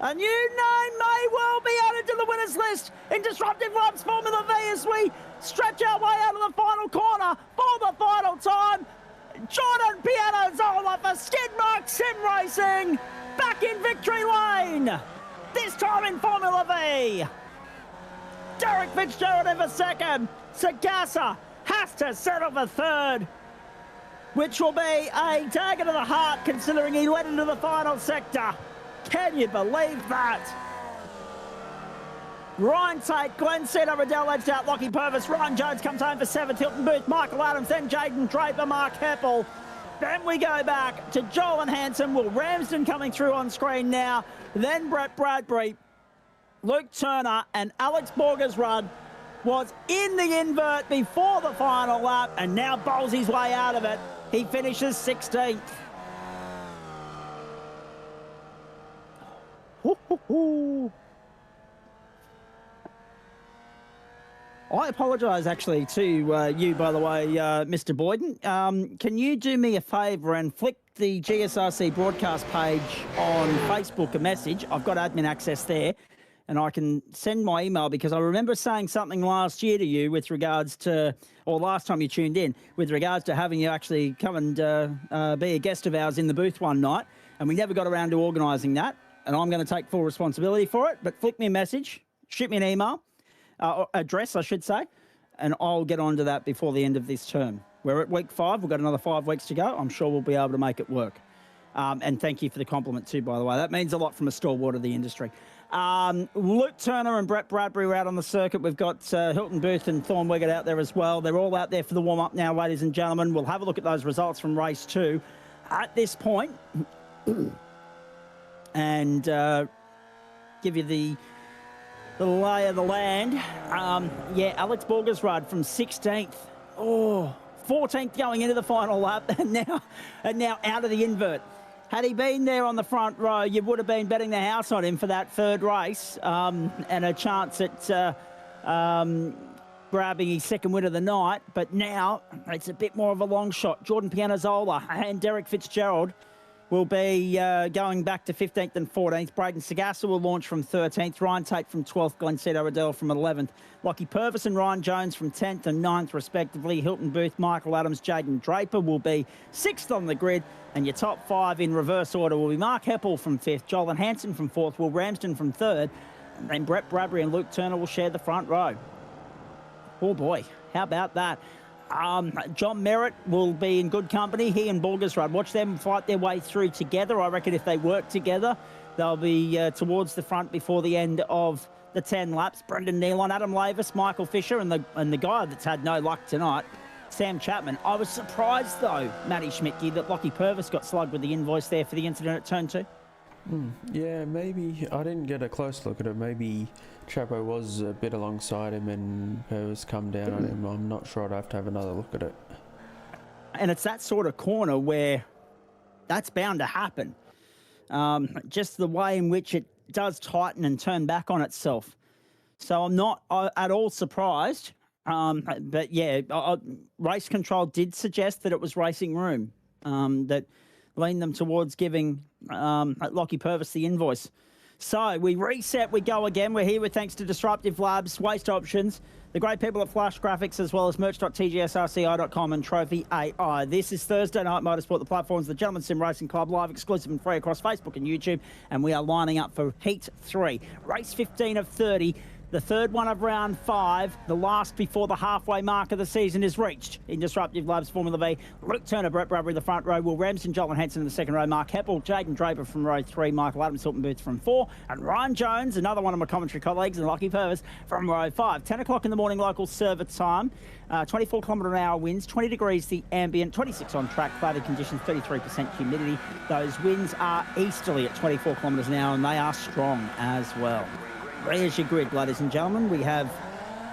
A new name may well be added to the winners list in Disruptive Labs Formula V as we stretch our way out of the final corner for the final time. Jordan Pianazzola for Skidmark Sim Racing, back in victory lane, this time in Formula V. Derek Fitzgerald in for second. Sagassa has to settle for third, which will be a dagger to the heart considering he led into the final sector. Can you believe that? Ryan Tate, Glenn Cedar, Riddell edged out Lockie Purvis. Ryan Jones comes home for 7th. Hilton Booth, Michael Adams, then Jaden Draper, Mark Heppel. Then we go back to Joel and Hanson. Will Ramsden coming through on screen now. Then Brett Bradbury, Luke Turner, and Alex Borgersrud was in the invert before the final lap and now bowls his way out of it. He finishes 16th. I apologise actually to you, by the way, Mr. Boyden. Can you do me a favour and flick the GSRC broadcast page on Facebook a message? I've got admin access there and I can send my email because I remember saying something last year to you with regards to, or last time you tuned in, with regards to having you actually come and be a guest of ours in the booth one night, and we never got around to organising that. And I'm going to take full responsibility for it, but flick me a message, shoot me an email, or address, I should say, and I'll get onto that before the end of this term. We're at week 5. We've got another 5 weeks to go. I'm sure we'll be able to make it work. And thank you for the compliment too, by the way. That means a lot from a stalwart of the industry. Luke Turner and Brett Bradbury are out on the circuit. We've got Hilton Booth and Thorn Wiggett out there as well. They're all out there for the warm-up now, ladies and gentlemen. We'll have a look at those results from race 2 at this point and give you the lay of the land. Yeah, Alex Borgersrud from 16th. Oh, 14th going into the final lap and now out of the invert. Had he been there on the front row, you would have been betting the house on him for that third race and a chance at grabbing his second win of the night. But now it's a bit more of a long shot. Jordan Pianazzola and Derek Fitzgerald will be going back to 15th and 14th. Braden Sagassa will launch from 13th. Ryan Tate from 12th. Glencedo Riddell from 11th. Lockie Purvis and Ryan Jones from 10th and 9th, respectively. Hilton Booth, Michael Adams, Jaden Draper will be 6th on the grid. And your top 5 in reverse order will be Mark Heppel from 5th, Joel Hansen from 4th, Will Ramsden from 3rd, and then Brett Bradbury and Luke Turner will share the front row. Oh, boy. How about that? John Merritt will be in good company. He and Borgersrud. Watch them fight their way through together. I reckon if they work together, they'll be towards the front before the end of the 10 laps. Brendan Nealon, Adam Lavis, Michael Fisher, and the guy that's had no luck tonight, Sam Chapman. I was surprised, though, Matty Schmidtke, that Lockie Purvis got slugged with the invoice there for the incident at turn 2. Yeah, maybe. I didn't get a close look at it. Maybe Chapo was a bit alongside him and Purvis come down on him. I'm not sure. I'd have to have another look at it. And it's that sort of corner where that's bound to happen. Just the way in which it does tighten and turn back on itself. So I'm not at all surprised. But yeah, race control did suggest that it was racing room that leaned them towards giving Lockie Purvis the invoice. So we reset, we go again. We're here with thanks to Disruptive Labs, Waste Options, the great people at Flash Graphics, as well as merch.tgsrci.com and Trophy AI. This is Thursday Night Motorsport. The platform's the Gentleman Sim Racing Club, live, exclusive and free across Facebook and YouTube. And we are lining up for Heat 3, race 15 of 30. The third one of round 5, the last before the halfway mark of the season is reached. In Disruptive Labs Formula V, Luke Turner, Brett Bradbury in the front row, Will Ramsden, Joel Hansen in the second row, Mark Heppel, Jaden Draper from row 3, Michael Adams, Hilton Booth from 4, and Ryan Jones, another one of my commentary colleagues, and Lockie Purvis from row 5. 10 o'clock in the morning local server time, 24 kilometre an hour winds, 20 degrees the ambient, 26 on track, cloudy conditions, 33% humidity. Those winds are easterly at 24 kilometres an hour, and they are strong as well. There's your grid, ladies and gentlemen. We have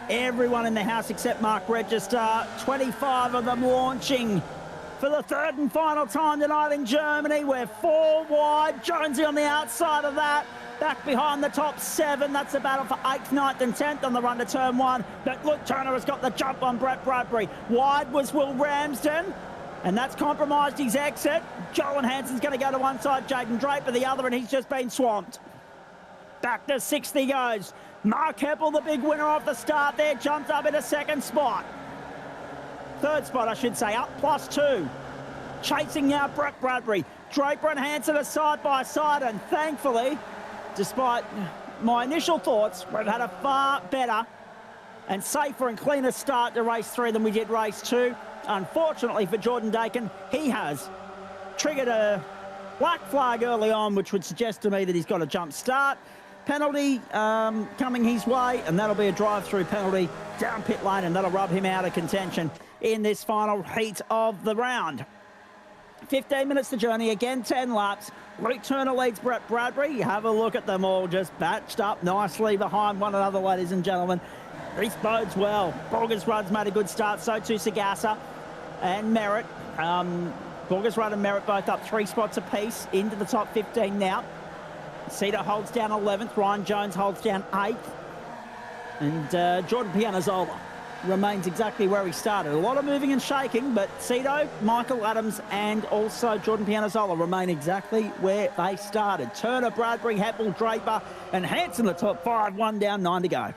everyone in the house except Mark Register. 25 of them launching for the third and final time tonight in Germany. We're 4 wide. Jonesy on the outside of that. Back behind the top 7. That's a battle for 8th, 9th and 10th on the run to turn 1. But Luke Turner has got the jump on Brett Bradbury. Wide was Will Ramsden. And that's compromised his exit. Joel Hansen's going to go to one side, Jaden Draper the other, and he's just been swamped. Back to 6th he goes. Mark Heppel, the big winner off the start there, jumps up in a second spot. Third spot, I should say, up +2. Chasing now Brett Bradbury. Draper and Hansen are side by side, and thankfully, despite my initial thoughts, we've had a far better and safer and cleaner start to race 3 than we did race 2. Unfortunately for Jordan Dakin, he has triggered a black flag early on, which would suggest to me that he's got a jump start. Penalty coming his way, and that'll be a drive-through penalty down pit lane, and that'll rub him out of contention in this final heat of the round. 15 minutes to journey, again 10 laps. Luke Turner leads Brett Bradbury. You have a look at them all just batched up nicely behind one another, ladies and gentlemen. This bodes well. Borgersrud's made a good start, so too Sagassa and Merritt. Borgersrud and Merritt both up 3 spots apiece into the top 15 now. Cedar holds down 11th. Ryan Jones holds down 8th. And Jordan Pianazzola remains exactly where he started. A lot of moving and shaking, but Cedo, Michael Adams and also Jordan Pianazzola remain exactly where they started. Turner, Bradbury, Heppel, Draper and Hansen the top 5. 1 down, 9 to go.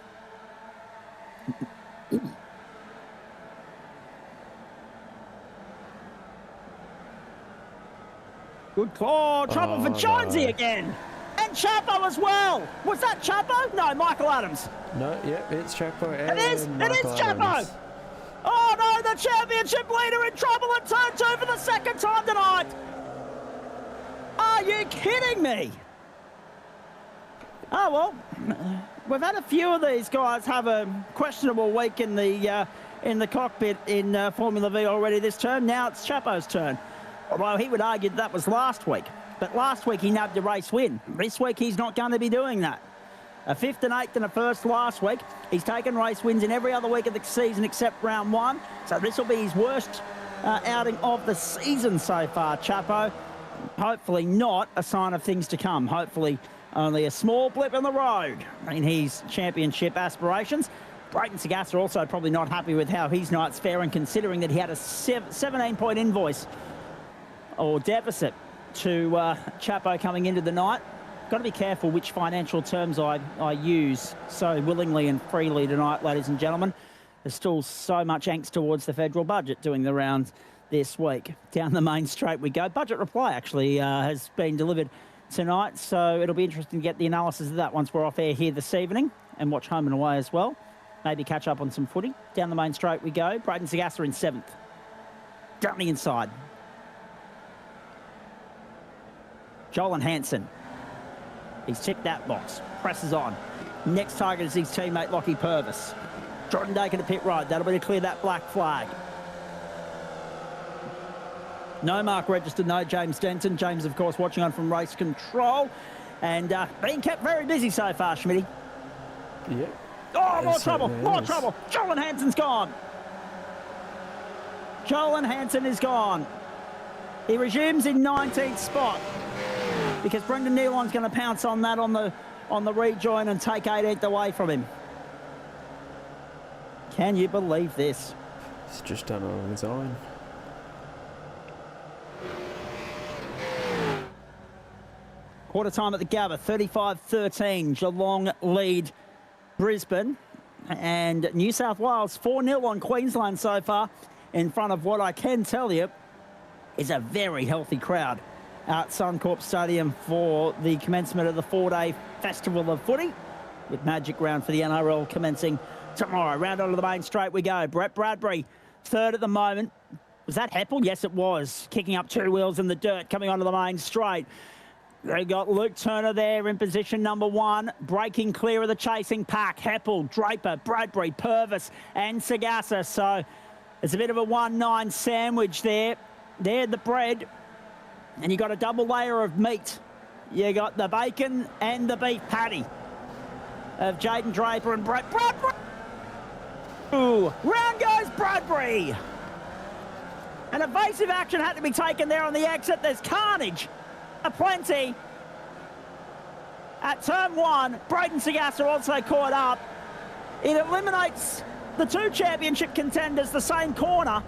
Good claw. Trouble for Jonesy again. And Chapo as well. Was that Chapo? No, Michael Adams. No, yep, it's Chapo and It is Michael Chapo. Adams. Oh no, the championship leader in trouble at turn 2 for the second time tonight. Are you kidding me? Oh well, we've had a few of these guys have a questionable week in the cockpit in Formula V already this term. Now it's Chapo's turn. Although he would argue that was last week. But last week he nabbed a race win. This week he's not going to be doing that. A 5th and 8th and a 1st last week. He's taken race wins in every other week of the season except round 1. So this will be his worst outing of the season so far, Chapo. Hopefully not a sign of things to come. Hopefully only a small blip in the road in his championship aspirations. Brayton Sagassa also probably not happy with how his night's faring, considering that he had a 17-point invoice or deficit to Chapo coming into the night. Got to be careful which financial terms I use so willingly and freely tonight, ladies and gentlemen. There's still so much angst towards the federal budget doing the rounds this week. Down the main straight we go. Budget reply actually has been delivered tonight, so it'll be interesting to get the analysis of that once we're off air here this evening and watch home and away as well. Maybe catch up on some footy. Down the main straight we go. Brayton Sagassa in 7th. Down the inside. Joel Hansen. He's ticked that box. Presses on. Next target is his teammate Lockie Purvis. Jordan Dakin to pit road. That'll be to clear that black flag. No mark registered, no James Denton. James, of course, watching on from race control. And being kept very busy so far, Schmitty. Yep. Oh, more trouble, more trouble. Joel Hansen's gone. Joel Hansen is gone. He resumes in 19th spot because Brendan Nealon's going to pounce on that on the rejoin and take 18th away from him. Can you believe this? He's just done it on his own. Quarter time at the Gabba, 35-13. Geelong lead Brisbane. And New South Wales 4-0 on Queensland so far, in front of what I can tell you is a very healthy crowd at Suncorp Stadium for the commencement of the 4-day Festival of Footy, with Magic Round for the NRL commencing tomorrow. Round onto the main straight we go. Brett Bradbury, 3rd at the moment. Was that Heppel? Yes, it was. Kicking up 2 wheels in the dirt, coming onto the main straight. They got Luke Turner there in position number 1, breaking clear of the chasing pack. Heppel, Draper, Bradbury, Purvis and Sagassa. So it's a bit of a 1-9 sandwich there. There, the bread. And you got a double layer of meat. You got the bacon and the beef patty of Jaden Draper and Brett Bradbury. Ooh, round goes Bradbury. An evasive action had to be taken there on the exit. There's carnage aplenty at turn 1. Brayton Sagassa also caught up. It eliminates the 2 championship contenders the same corner.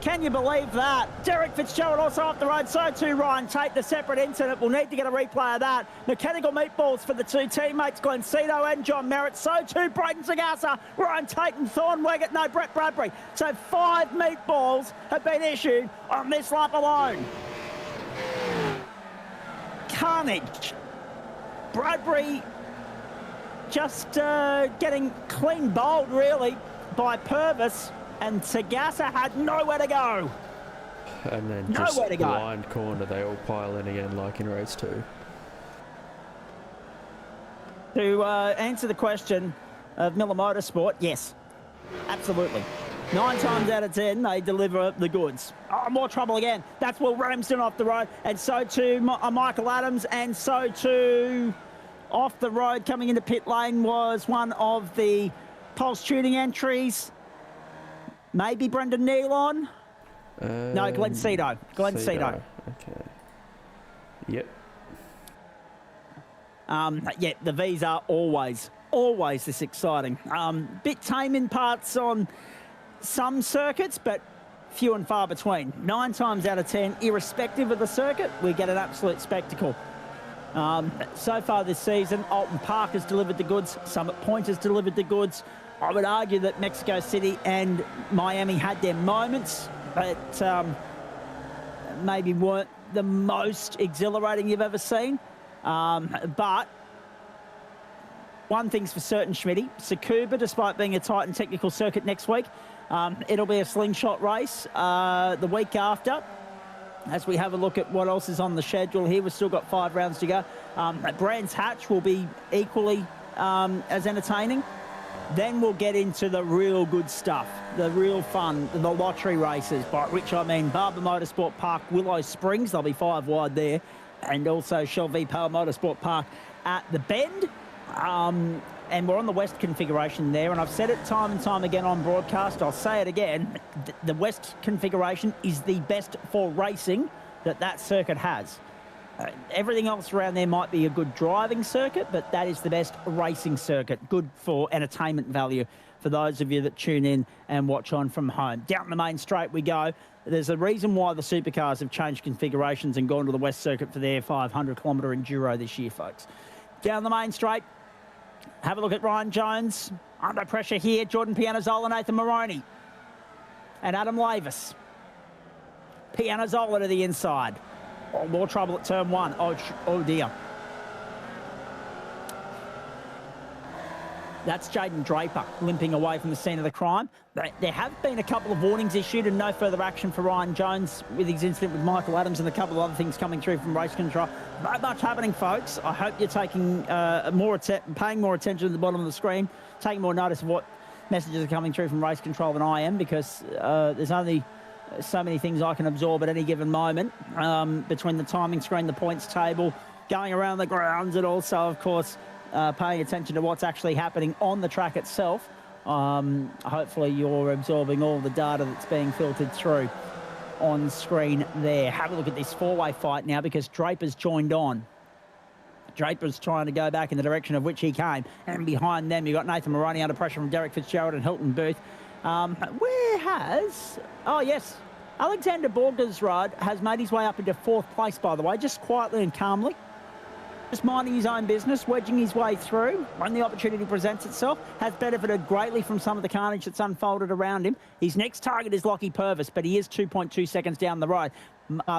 Can you believe that? Derek Fitzgerald also off the road, so too Ryan Tate. The separate incident, we'll need to get a replay of that. Mechanical meatballs for the 2 teammates, Glenn Cito and John Merritt. So too Brayton Sagassa, Ryan Tate and Thornweggett, no, Brett Bradbury. So 5 meatballs have been issued on this lap alone. Carnage. Bradbury just getting clean bowled, really, by Purvis. And Sagassa had nowhere to go. And then just blind corner, they all pile in again like in race 2. To answer the question of Miller Motorsport, yes, absolutely. 9 times out of 10, they deliver the goods. Oh, more trouble again. That's Will Ramsden off the road. And so too Michael Adams. And so too off the road coming into pit lane was one of the pulse tuning entries. Maybe Brendan Nealon. No, Glenn Cito. Glenn Cito. Okay. Yep. Yeah, the V's are always this exciting. Bit tame in parts on some circuits, but few and far between. 9 times out of 10, irrespective of the circuit, we get an absolute spectacle. So far this season, Alton Park has delivered the goods. Summit Point has delivered the goods. I would argue that Mexico City and Miami had their moments, but maybe weren't the most exhilarating you've ever seen. But one thing's for certain, Schmitty, Tsukuba, despite being a tight and technical circuit next week, it'll be a slingshot race the week after. As we have a look at what else is on the schedule here, we've still got 5 rounds to go. Brands Hatch will be equally as entertaining. Then we'll get into the real good stuff, the real fun, the lottery races, by which I mean Barber Motorsport Park, Willow Springs, there'll be 5 wide there, and also Shelby Power Motorsport Park at the Bend. And we're on the West configuration there, and I've said it time and time again on broadcast, I'll say it again, the West configuration is the best for racing that circuit has. Everything else around there might be a good driving circuit, but that is the best racing circuit, good for entertainment value for those of you that tune in and watch on from home. Down the main straight we go. There's a reason why the supercars have changed configurations and gone to the West circuit for their 500-kilometre enduro this year, folks. Down the main straight, have a look at Ryan Jones. Under pressure here, Jordan Pianazzola, Nathan Moroney, and Adam Lavis. Pianazzola to the inside. Oh, more trouble at turn 1. Oh dear. That's Jaden Draper limping away from the scene of the crime. There have been a couple of warnings issued and no further action for Ryan Jones with his incident with Michael Adams and a couple of other things coming through from race control. Not much happening, folks. I hope you're taking paying more attention to the bottom of the screen, taking more notice of what messages are coming through from race control than I am, because there's only so many things I can absorb at any given moment, between the timing screen, the points table, going around the grounds, and also, of course, paying attention to what's actually happening on the track itself. Hopefully you're absorbing all the data that's being filtered through on screen there. Have a look at this 4-way fight now, because Draper's joined on. Draper's trying to go back in the direction of which he came. And behind them, you've got Nathan Moroney under pressure from Derek Fitzgerald and Hilton Booth. Oh yes, Alexander Borgersrud has made his way up into 4th place, by the way, just quietly and calmly. Just minding his own business, wedging his way through when the opportunity presents itself. Has benefited greatly from some of the carnage that's unfolded around him. His next target is Lockie Purvis, but he is 2.2 seconds down the road.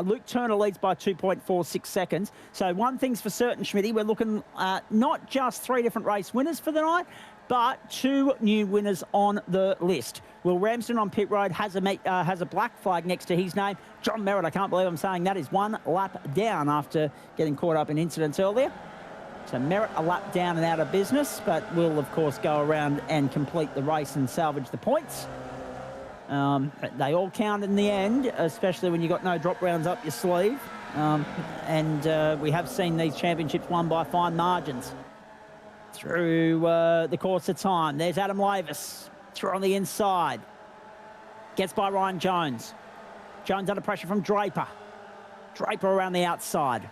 Luke Turner leads by 2.46 seconds. So one thing's for certain, Schmitty, we're looking at not just 3 different race winners for the night, but 2 new winners on the list. Will Ramsden on pit road has a black flag next to his name. John Merritt, I can't believe I'm saying that, is 1 lap down after getting caught up in incidents earlier. So Merritt a lap down and out of business, but will, of course, go around and complete the race and salvage the points. They all count in the end, especially when you've got no drop rounds up your sleeve. We have seen these championships won by fine margins through the course of time. There's Adam Lavis through on the inside. Gets by Ryan Jones. Jones under pressure from Draper. Draper around the outside.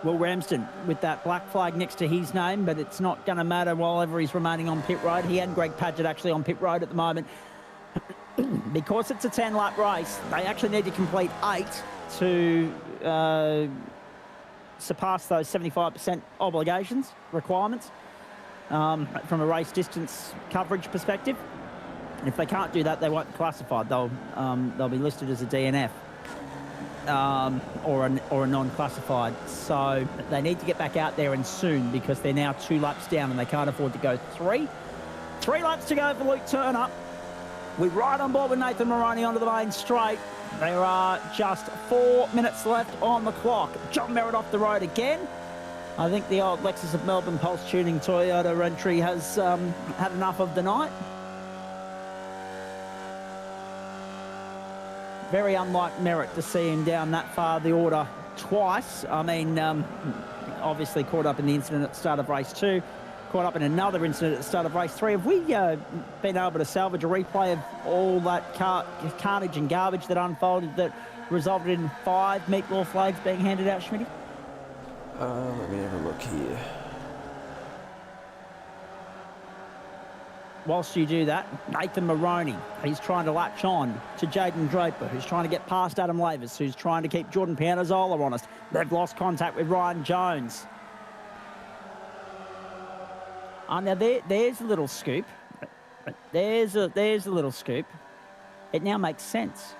Will Ramsden with that black flag next to his name, but it's not going to matter while ever he's remaining on pit road. He and Greg Padgett actually on pit road at the moment. Because it's a 10-lap race, they actually need to complete 8 to surpass those 75% obligations, requirements, from a race distance coverage perspective. And if they can't do that, they won't be classified. They'll be listed as a DNF or a non-classified. So they need to get back out there and soon, because they're now 2 laps down and they can't afford to go 3. 3 laps to go for Luke Turner. We're right on board with Nathan Moroney onto the main straight. There are just 4 minutes left on the clock. John Merritt off the road again. I think the old Lexus of Melbourne Pulse Tuning Toyota entry has had enough of the night. Very unlike Merritt to see him down that far the order twice. I mean, obviously caught up in the incident at the start of race 2. Caught up in another incident at the start of race 3. Have we been able to salvage a replay of all that carnage and garbage that unfolded that resulted in 5 meatball flags being handed out, Schmitty? Let me have a look here. Whilst you do that, Nathan Moroney, he's trying to latch on to Jaden Draper, who's trying to get past Adam Lavis, who's trying to keep Jordan Pianazzola honest. They've lost contact with Ryan Jones. Now there's a little scoop. There's a little scoop. It now makes sense.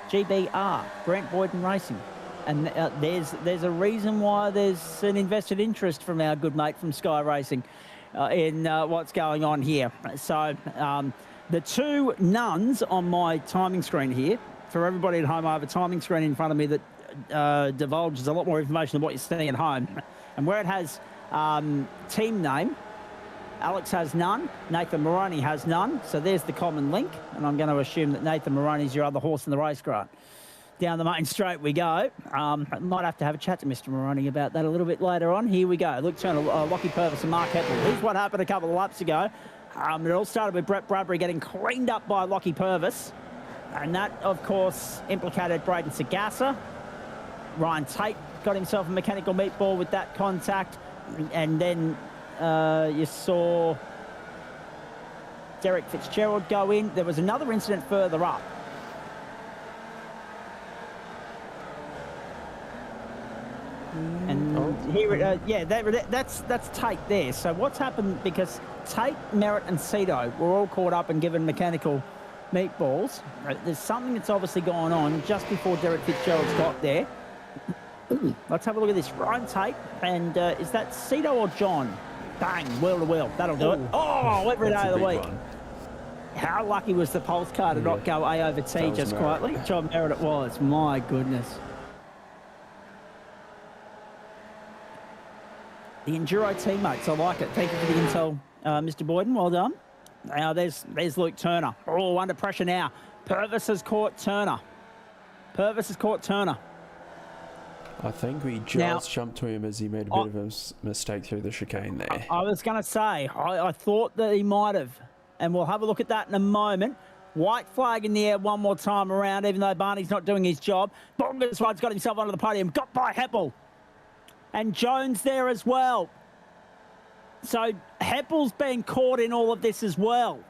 GBR, Grant Boyden Racing. And there's a reason why there's an invested interest from our good mate from Sky Racing in what's going on here. So the two nuns on my timing screen here, for everybody at home, I have a timing screen in front of me that divulges a lot more information than what you're seeing at home. And where it has team name, Alex has none, Nathan Moroney has none, so there's the common link, and I'm going to assume that Nathan Moroney's your other horse in the race, Grant. Down the main straight we go. Might have to have a chat to Mr. Moroney about that a little bit later on. Here we go. Luke Turner, Lockie Purvis and Mark Heppel. Here's what happened a couple of laps ago. It all started with Brett Bradbury getting cleaned up by Lockie Purvis, and that, of course, implicated Braden Sagassa. Ryan Tate got himself a mechanical meatball with that contact, and then you saw Derek Fitzgerald go in. There was another incident further up. And here, that's Tate there. So what's happened, because Tate, Merritt and Cito were all caught up and given mechanical meatballs. There's something that's obviously gone on just before Derek Fitzgerald's got there. Let's have a look at this. Ryan Tate, and is that Cito or John? Bang, wheel to wheel. That'll do it. Oh, every day of the week. One. How lucky was the pulse car to not go A over T just quietly? John Merritt it was. My goodness. The Enduro teammates, I like it. Thank you for the intel, Mr. Boyden. Well done. Now there's Luke Turner. Oh, under pressure now. Purvis has caught Turner. I think we just jumped to him as he made a bit of a mistake through the chicane there. I was going to say, I thought that he might have. And we'll have a look at that in a moment. White flag in the air one more time around, even though Barney's not doing his job. Bongersrud's got himself onto the podium. Got by Heppel. And Jones there as well. So Heppel's been caught in all of this as well.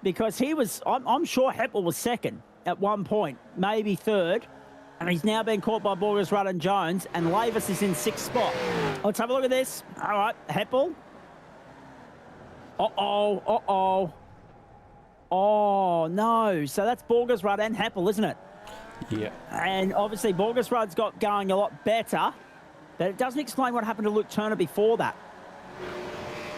Because he was, I'm sure Heppel was second at one point, maybe third. And he's now been caught by Borgersrud and Jones, and Lavis is in sixth spot. Let's have a look at this. All right, Heppel. Oh, no. So that's Borgersrud and Heppel, isn't it? Yeah. And obviously Borgersrud's got going a lot better, but it doesn't explain what happened to Luke Turner before that.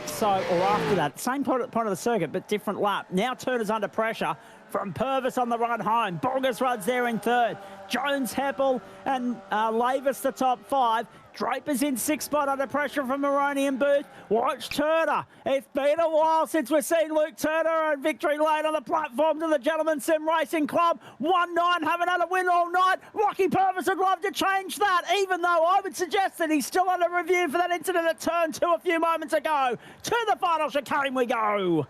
So, or after that. Same point of the circuit, but different lap. Now Turner's under pressure from Purvis on the run home. Borgersrud's there in third. Jones, Heppel, and Lavis the top five. Draper's in sixth spot under pressure from Moroney and Booth. Watch Turner. It's been a while since we've seen Luke Turner and victory lane on the platform to the Gentleman Sim Racing Club. 1-9, haven't had a win all night. Lockie Purvis would love to change that, even though I would suggest that he's still under review for that incident at turn 2 a few moments ago. To the final chicane we go.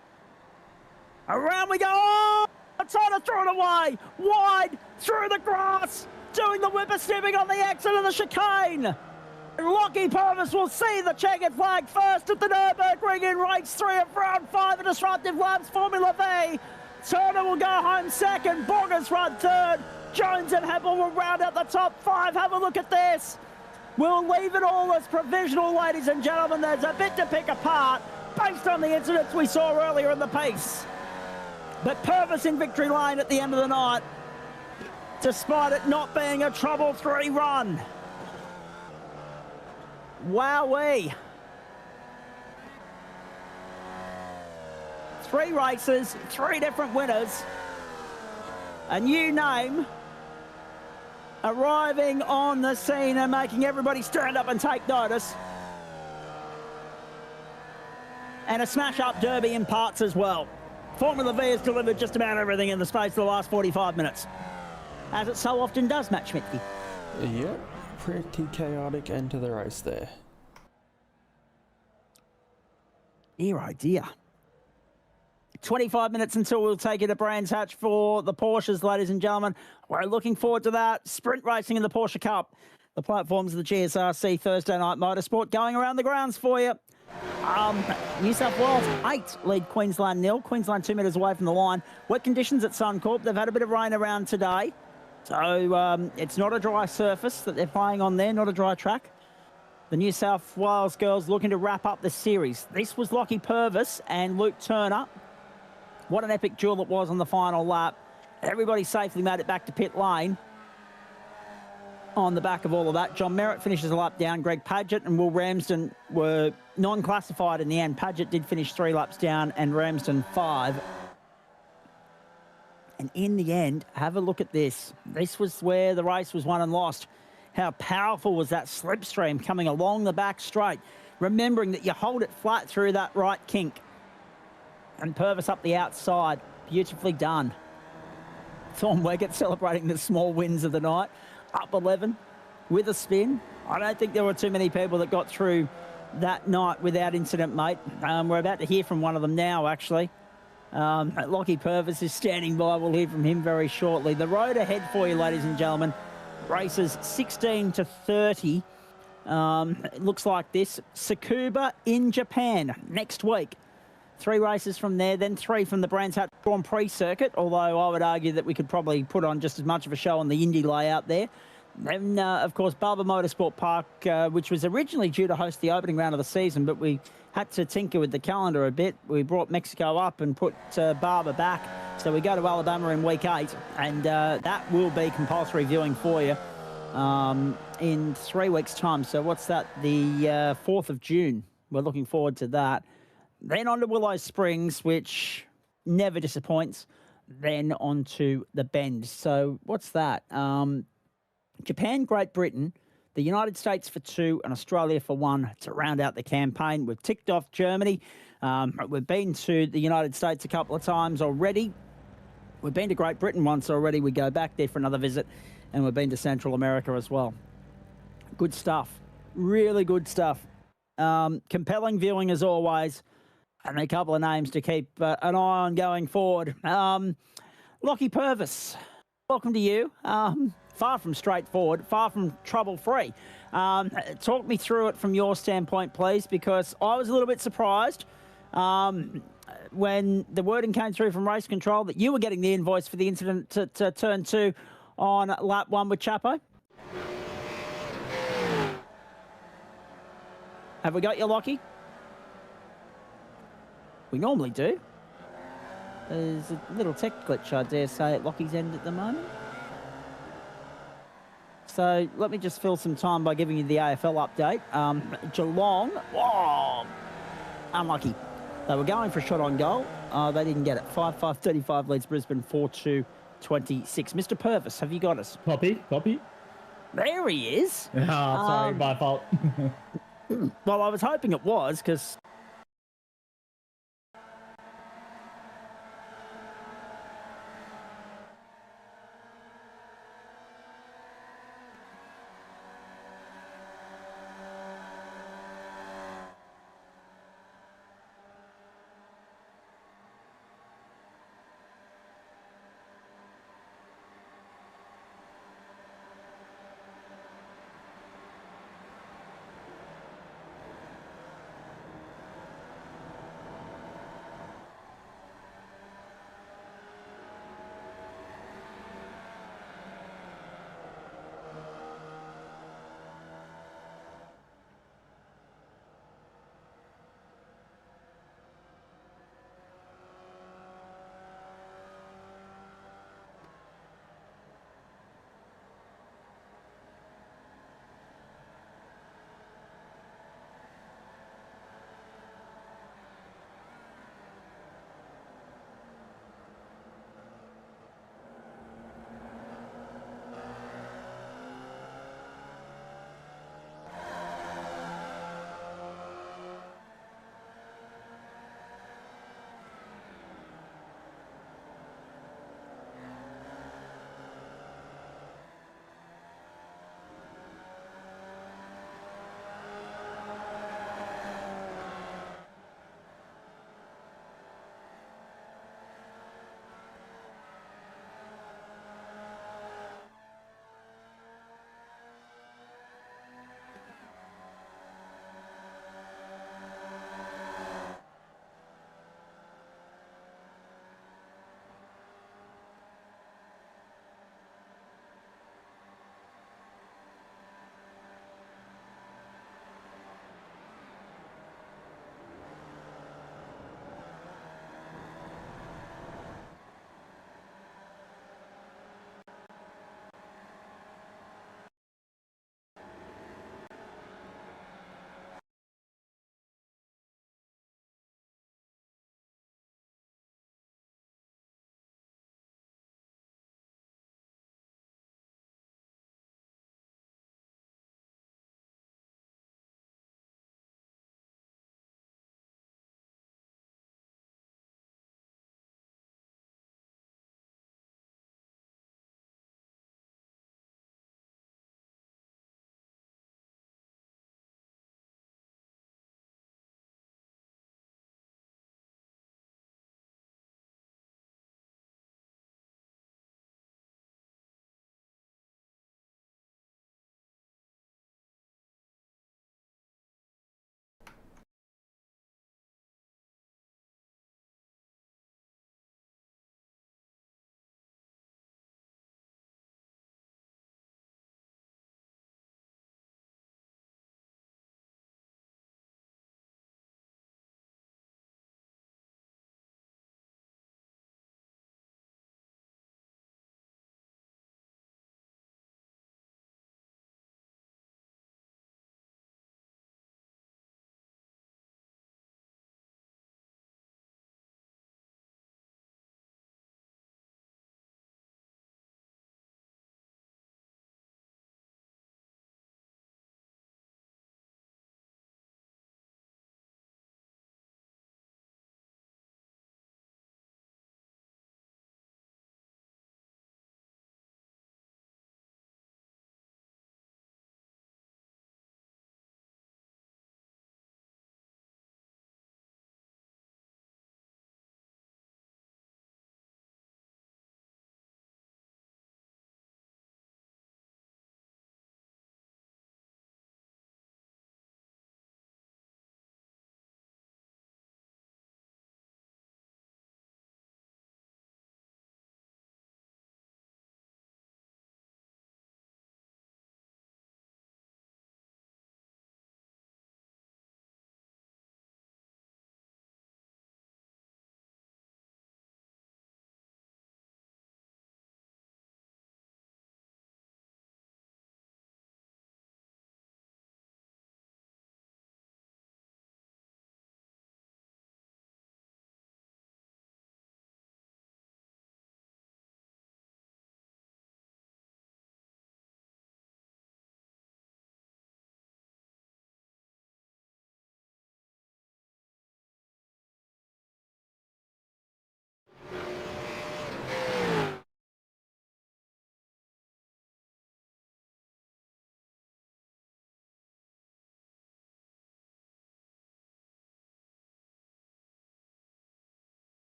Around we go. Oh, Turner threw it away. Wide through the grass. Doing the whipper-snipping on the exit of the chicane. Lockie Purvis will see the checkered flag first at the Nürburgring in race 3 of round 5 of Disruptive Labs Formula V. Turner will go home second, Borgersrud third. Jones and Heppel will round out the top 5. Have a look at this. We'll leave it all as provisional, ladies and gentlemen. There's a bit to pick apart based on the incidents we saw earlier in the piece. But Purvis in victory lane at the end of the night, despite it not being a trouble-free run. Wowee. 3 races, 3 different winners. A new name arriving on the scene and making everybody stand up and take notice. And a smash-up derby in parts as well. Formula V has delivered just about everything in the space of the last 45 minutes. As it so often does, Matt Schmitke. Yep. Pretty chaotic end to the race there. Dear oh dear. 25 minutes until we'll take it to Brands Hatch for the Porsches, ladies and gentlemen. We're looking forward to that. Sprint racing in the Porsche Cup. The platforms of the GSRC Thursday Night Motorsport going around the grounds for you. New South Wales 8 lead Queensland 0. Queensland 2 metres away from the line. Wet conditions at Suncorp. They've had a bit of rain around today. So it's not a dry surface that they're playing on there, not a dry track. The New South Wales girls looking to wrap up the series. This was Lockie Purvis and Luke Turner. What an epic duel it was on the final lap. everybody safely made it back to pit lane. On the back of all of that, John Merritt finishes a lap down. Greg Padgett and Will Ramsden were non-classified in the end. Padgett did finish 3 laps down and Ramsden 5. And in the end, have a look at this. This was where the race was won and lost. How powerful was that slipstream coming along the back straight? Remembering that you hold it flat through that right kink. And Purvis up the outside. Beautifully done. Thorn Weggett celebrating the small wins of the night. Up 11 with a spin. I don't think there were too many people that got through that night without incident, mate. We're about to hear from one of them now, actually. Lockie Purvis is standing by. We'll hear from him very shortly. The road ahead for you, ladies and gentlemen. Races 16 to 30. It looks like this. Tsukuba in Japan next week. 3 races from there, then 3 from the Brands Hatch Grand-Prix circuit, although I would argue that we could probably put on just as much of a show on the Indy layout there. Then, of course, Barber Motorsport Park, which was originally due to host the opening round of the season, but we had to tinker with the calendar a bit. We brought Mexico up and put Barber back. So we go to Alabama in week 8, and that will be compulsory viewing for you in 3 weeks' time. So what's that? The 4th of June. We're looking forward to that. Then on to Willow Springs, which never disappoints. Then on to the Bend. So what's that? Japan, Great Britain, the United States for 2 and Australia for 1 to round out the campaign. We've ticked off Germany. We've been to the United States a couple of times already. We've been to Great Britain once already. We go back there for another visit. And we've been to Central America as well. Good stuff. Really good stuff. Compelling viewing as always. And a couple of names to keep an eye on going forward. Lockie Purvis, welcome to you. Far from straightforward, far from trouble-free. Talk me through it from your standpoint, please, because I was a little bit surprised when the wording came through from race control that you were getting the invoice for the incident to turn 2 on lap 1 with Chapo. Have we got you, Lockie? We normally do. There's a little tech glitch, I dare say, at Lockie's end at the moment. So let me just fill some time by giving you the AFL update. Geelong, whoa, unlucky. They were going for a shot on goal. They didn't get it. 5-5-35 leads Brisbane 4-2-26. Mr. Purvis, have you got us? Copy. There he is. Sorry, my fault. Well, I was hoping it was because...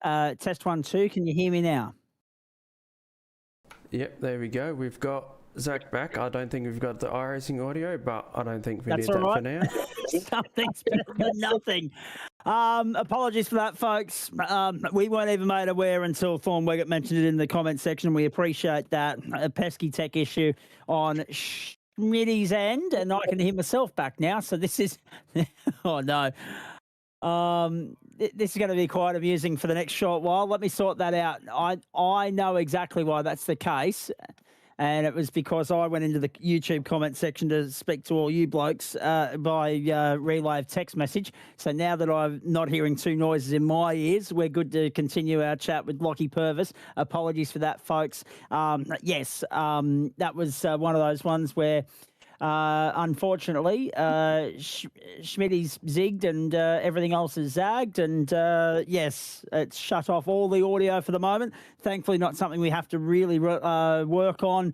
Test 1, 2. Can you hear me now? Yep, there we go. We've got Zach back. I don't think we've got the iRacing audio, but I don't think we need that for now. Something's better than nothing. Apologies for that, folks. We weren't even made aware until Thorn Wiggett mentioned it in the comment section. We appreciate that. A pesky tech issue on Schmitty's end, and I can hear myself back now. So this is, oh no. This is going to be quite amusing for the next short while. Let me sort that out. I know exactly why that's the case. And it was because I went into the YouTube comment section to speak to all you blokes by relay of text message. So now that I'm not hearing two noises in my ears, we're good to continue our chat with Lockie Purvis. Apologies for that, folks. Yes, that was one of those ones where, unfortunately, Schmitty's zigged and everything else is zagged. And yes, it's shut off all the audio for the moment. Thankfully, not something we have to really work on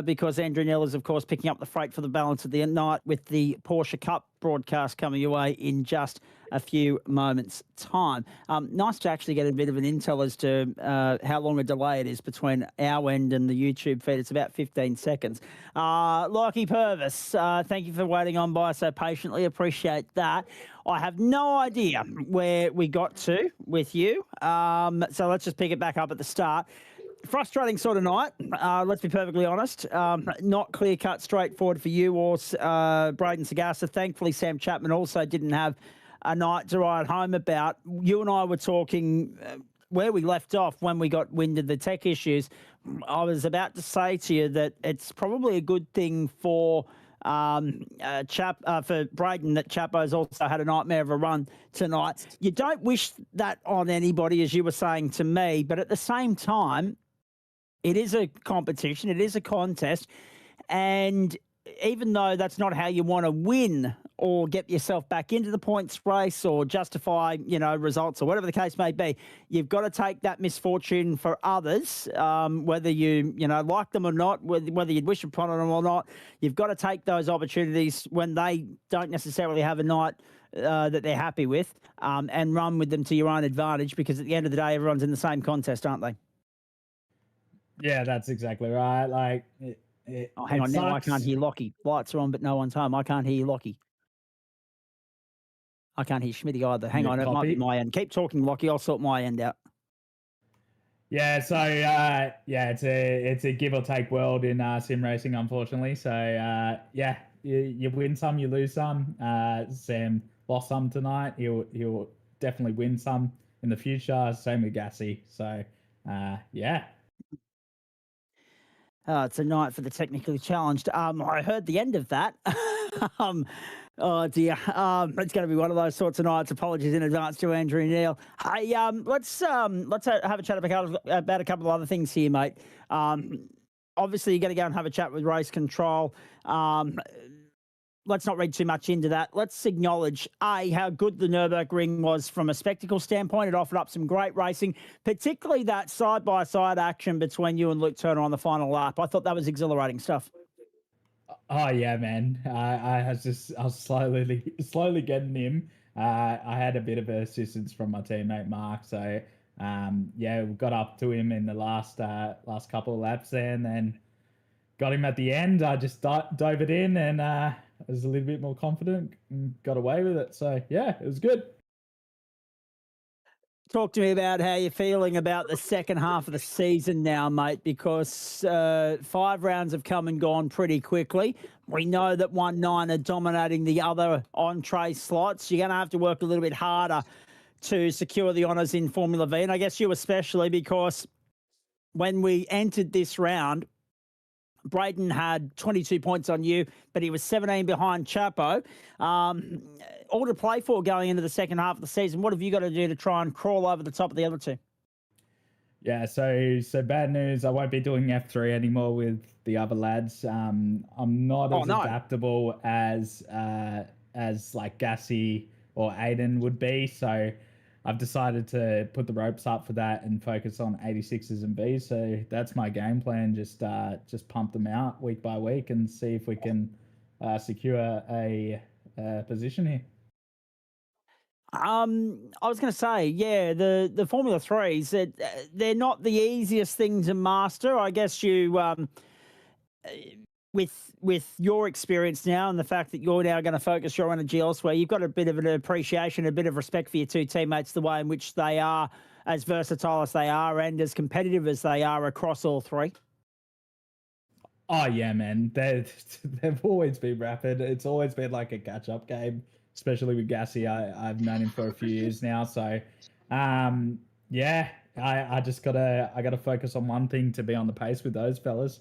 because Andrew Nell is, of course, picking up the freight for the balance of the night with the Porsche Cup broadcast coming your way in just a few moments' time. Nice to actually get a bit of an intel as to how long a delay it is between our end and the YouTube feed. It's about 15 seconds. Lockie Purvis, thank you for waiting on by so patiently. Appreciate that. I have no idea where we got to with you. So let's just pick it back up at the start. Frustrating sort of night, let's be perfectly honest. Not clear-cut, straightforward for you or Braden Sagasta. Thankfully, Sam Chapman also didn't have a night to write home about. You and I were talking where we left off when we got wind of the tech issues. I was about to say to you that it's probably a good thing for for Braden that Chapo's also had a nightmare of a run tonight. You don't wish that on anybody, as you were saying to me, but at the same time, it is a competition, it is a contest, and even though that's not how you want to win or get yourself back into the points race or justify, results or whatever the case may be, you've got to take that misfortune for others, whether you, like them or not, whether you'd wish upon them or not. You've got to take those opportunities when they don't necessarily have a night that they're happy with, and run with them to your own advantage, because at the end of the day, everyone's in the same contest, aren't they? Yeah, that's exactly right. Like, hang on, now I can't hear Lockie. Lights are on, but no one's home. I can't hear you, Lockie. I can't hear Schmitty either. Hang on, it might be my end. Keep talking, Lockie. I'll sort my end out. Yeah, so it's a give or take world in sim racing, unfortunately. So you win some, you lose some. Sam lost some tonight. He'll definitely win some in the future. Same with Gassy. So yeah. It's a night for the technically challenged. I heard the end of that. Oh dear. It's going to be one of those sorts of nights. Apologies in advance to Andrew Neal. Hey, let's have a chat about a couple of other things here, mate. Obviously, you're going to go and have a chat with Race Control. Let's not read too much into that. Let's acknowledge, how good the Nürburgring was from a spectacle standpoint. It offered up some great racing, particularly that side-by-side action between you and Luke Turner on the final lap. I thought that was exhilarating stuff. Oh, yeah, man. I was slowly getting him. I had a bit of assistance from my teammate, Mark. So, we got up to him in the last couple of laps there, and then got him at the end. I just dove it in and was a little bit more confident and got away with it. So, yeah, it was good. Talk to me about how you're feeling about the second half of the season now, mate, because 5 rounds have come and gone pretty quickly. We know that 1-9 are dominating the other entree slots. You're going to have to work a little bit harder to secure the honours in Formula V, and I guess you especially, because when we entered this round, Braden had 22 points on you, but he was 17 behind Chapo. All to play for going into the second half of the season. What have you got to do to try and crawl over the top of the other two? Yeah, so bad news. I won't be doing F3 anymore with the other lads. I'm not as adaptable as like Gassy or Aiden would be. So I've decided to put the ropes up for that and focus on 86s and Bs. So that's my game plan. Just pump them out week by week and see if we can secure a position here. I was going to say, yeah, the Formula 3s, they're not the easiest thing to master. I guess you, with your experience now and the fact that you're now going to focus your energy elsewhere, you've got a bit of an appreciation, a bit of respect for your two teammates, the way in which they are as versatile as they are and as competitive as they are across all three. Oh yeah, man. They've always been rapid. It's always been like a catch-up game, especially with Gassy. I've known him for a few years now, so yeah. I just gotta focus on one thing to be on the pace with those fellas.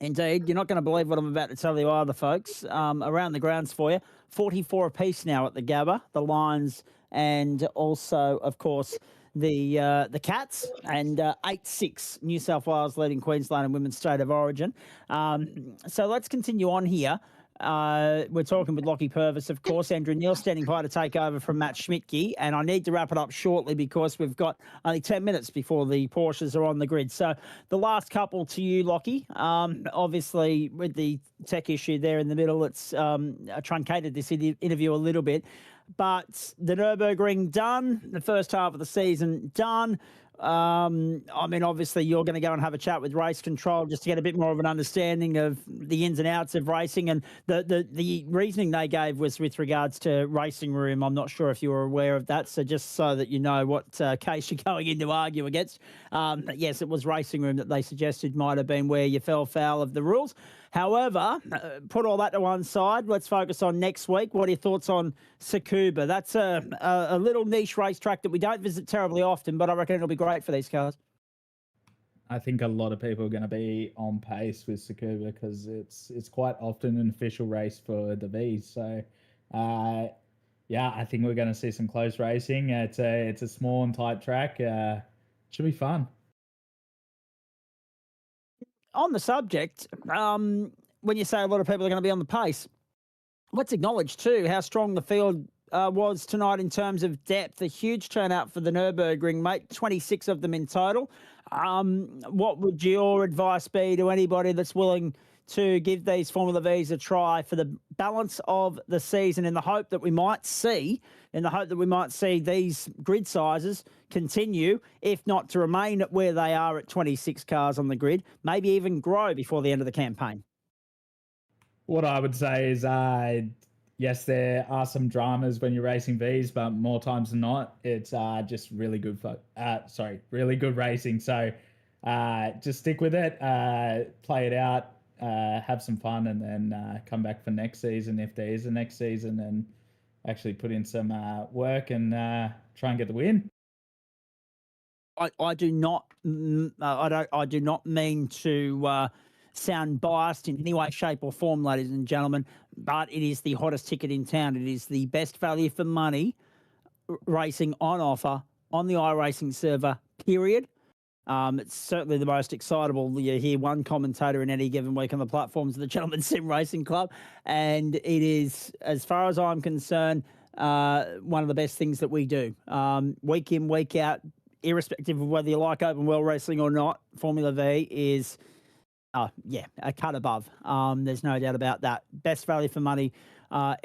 Indeed. You're not going to believe what I'm about to tell you either, folks. Around the grounds for you, 44 apiece now at the Gabba, the Lions, and also, of course, the Cats, and 8-6 New South Wales leading Queensland and Women's State of Origin. So let's continue on here. We're talking with Lockie Purvis, of course. Andrew Neil standing by to take over from Matt Schmidtke, and I need to wrap it up shortly because we've got only 10 minutes before the Porsches are on the grid. So the last couple to you, Lockie. Obviously, with the tech issue there in the middle, it's truncated this interview a little bit. But the Nürburgring done, the first half of the season done. I mean, obviously, you're going to go and have a chat with Race Control just to get a bit more of an understanding of the ins and outs of racing. And the reasoning they gave was with regards to racing room. I'm not sure if you were aware of that. So just so that you know what case you're going in to argue against. Yes, it was racing room that they suggested might have been where you fell foul of the rules. However, put all that to one side. Let's focus on next week. What are your thoughts on Tsukuba? That's a little niche racetrack that we don't visit terribly often, but I reckon it'll be great for these cars. I think a lot of people are going to be on pace with Tsukuba because it's quite often an official race for the V's. So, yeah, I think we're going to see some close racing. It's a small and tight track. Should be fun. On the subject, when you say a lot of people are going to be on the pace, let's acknowledge too how strong the field was tonight in terms of depth. A huge turnout for the Nürburgring, mate, 26 of them in total. What would your advice be to anybody that's willing to give these Formula Vs a try for the balance of the season in the hope that we might see these grid sizes continue, if not to remain at where they are at 26 cars on the grid, maybe even grow before the end of the campaign? What I would say is, yes, there are some dramas when you're racing Vs, but more times than not, it's just really good really good racing. So just stick with it, play it out, have some fun, and then come back for next season if there is a next season, and actually put in some work and try and get the win. I do not mean to sound biased in any way, shape, or form, ladies and gentlemen, but it is the hottest ticket in town. It is the best value for money racing on offer on the iRacing server, period. It's certainly the most excitable. You hear one commentator in any given week on the platforms of the Gentleman Sim Racing Club, and it is, as far as I'm concerned, one of the best things that we do. Week in, week out, irrespective of whether you like open wheel racing or not, Formula V is, a cut above. There's no doubt about that. Best value for money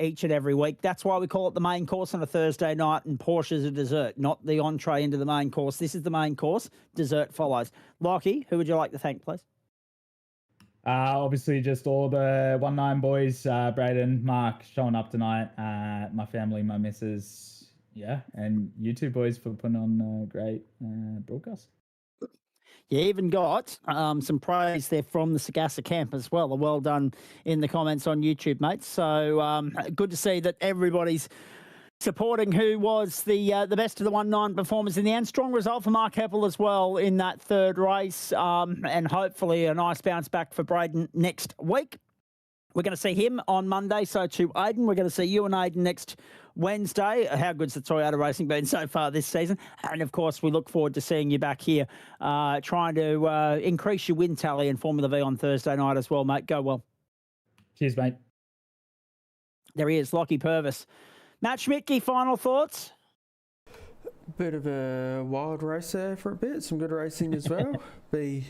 each and every week. That's why we call it the main course on a Thursday night, and Porsche's a dessert, not the entree into the main course. This is the main course. Dessert follows. Lockie, who would you like to thank, please? Obviously, just all the 19 boys, Braden, Mark, showing up tonight, my family, my missus, and you two boys for putting on a great broadcast. You even got some praise there from the Sagassa camp as well. Well done in the comments on YouTube, mate. So good to see that everybody's supporting who was the best of the 1-9 performers in the end. Strong result for Mark Heppel as well in that third race, and hopefully a nice bounce back for Braden next week. We're going to see him on Monday, so to Aiden. We're going to see you and Aiden next Wednesday. How good's the Toyota racing been so far this season? And, of course, we look forward to seeing you back here trying to increase your win tally in Formula V on Thursday night as well, mate. Go well. Cheers, mate. There he is, Lockie Purvis. Matt Schmidtke, final thoughts? Bit of a wild race there for a bit. Some good racing as well. Be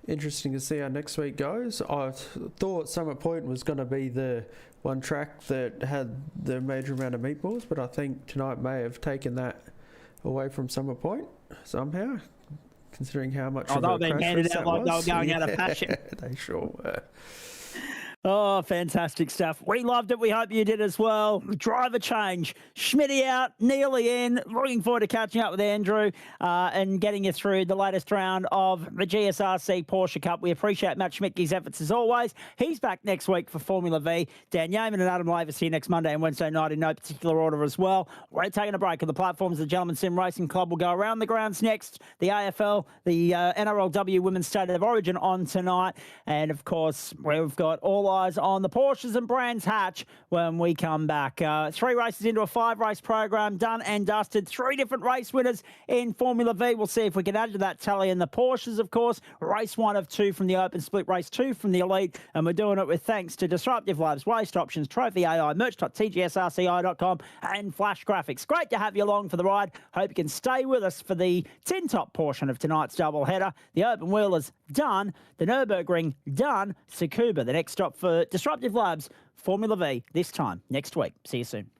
interesting to see how next week goes. I thought Summer Point was going to be the one track that had the major amount of meatballs, but I think tonight may have taken that away from Summer Point somehow, considering how much. Oh, they've been handed out like they were going out of fashion. They sure were. Oh, fantastic stuff. We loved it. We hope you did as well. Driver change. Schmitty out, nearly in. Looking forward to catching up with Andrew and getting you through the latest round of the GSRC Porsche Cup. We appreciate Matt Schmidtke's efforts as always. He's back next week for Formula V. Dan Yeaman and Adam Lavis here next Monday and Wednesday night in no particular order as well. We're taking a break on the platforms. The Gentleman Sim Racing Club will go around the grounds next. The AFL, the NRLW Women's State of Origin on tonight. And, of course, we've got all eyes on the Porsches and Brands Hatch when we come back. 3 races into a 5-race program, done and dusted. 3 different race winners in Formula V. We'll see if we can add to that tally. And the Porsches, of course, race 1 of 2 from the Open Split, race 2 from the Elite. And we're doing it with thanks to Disruptive Labs, Waste Options, Trophy AI, merch.tgsrci.com and Flash Graphics. Great to have you along for the ride. Hope you can stay with us for the tin top portion of tonight's doubleheader. The Open Wheelers done. The Nürburgring done. Tsukuba, the next stop for Disruptive Labs, Formula V, this time next week. See you soon.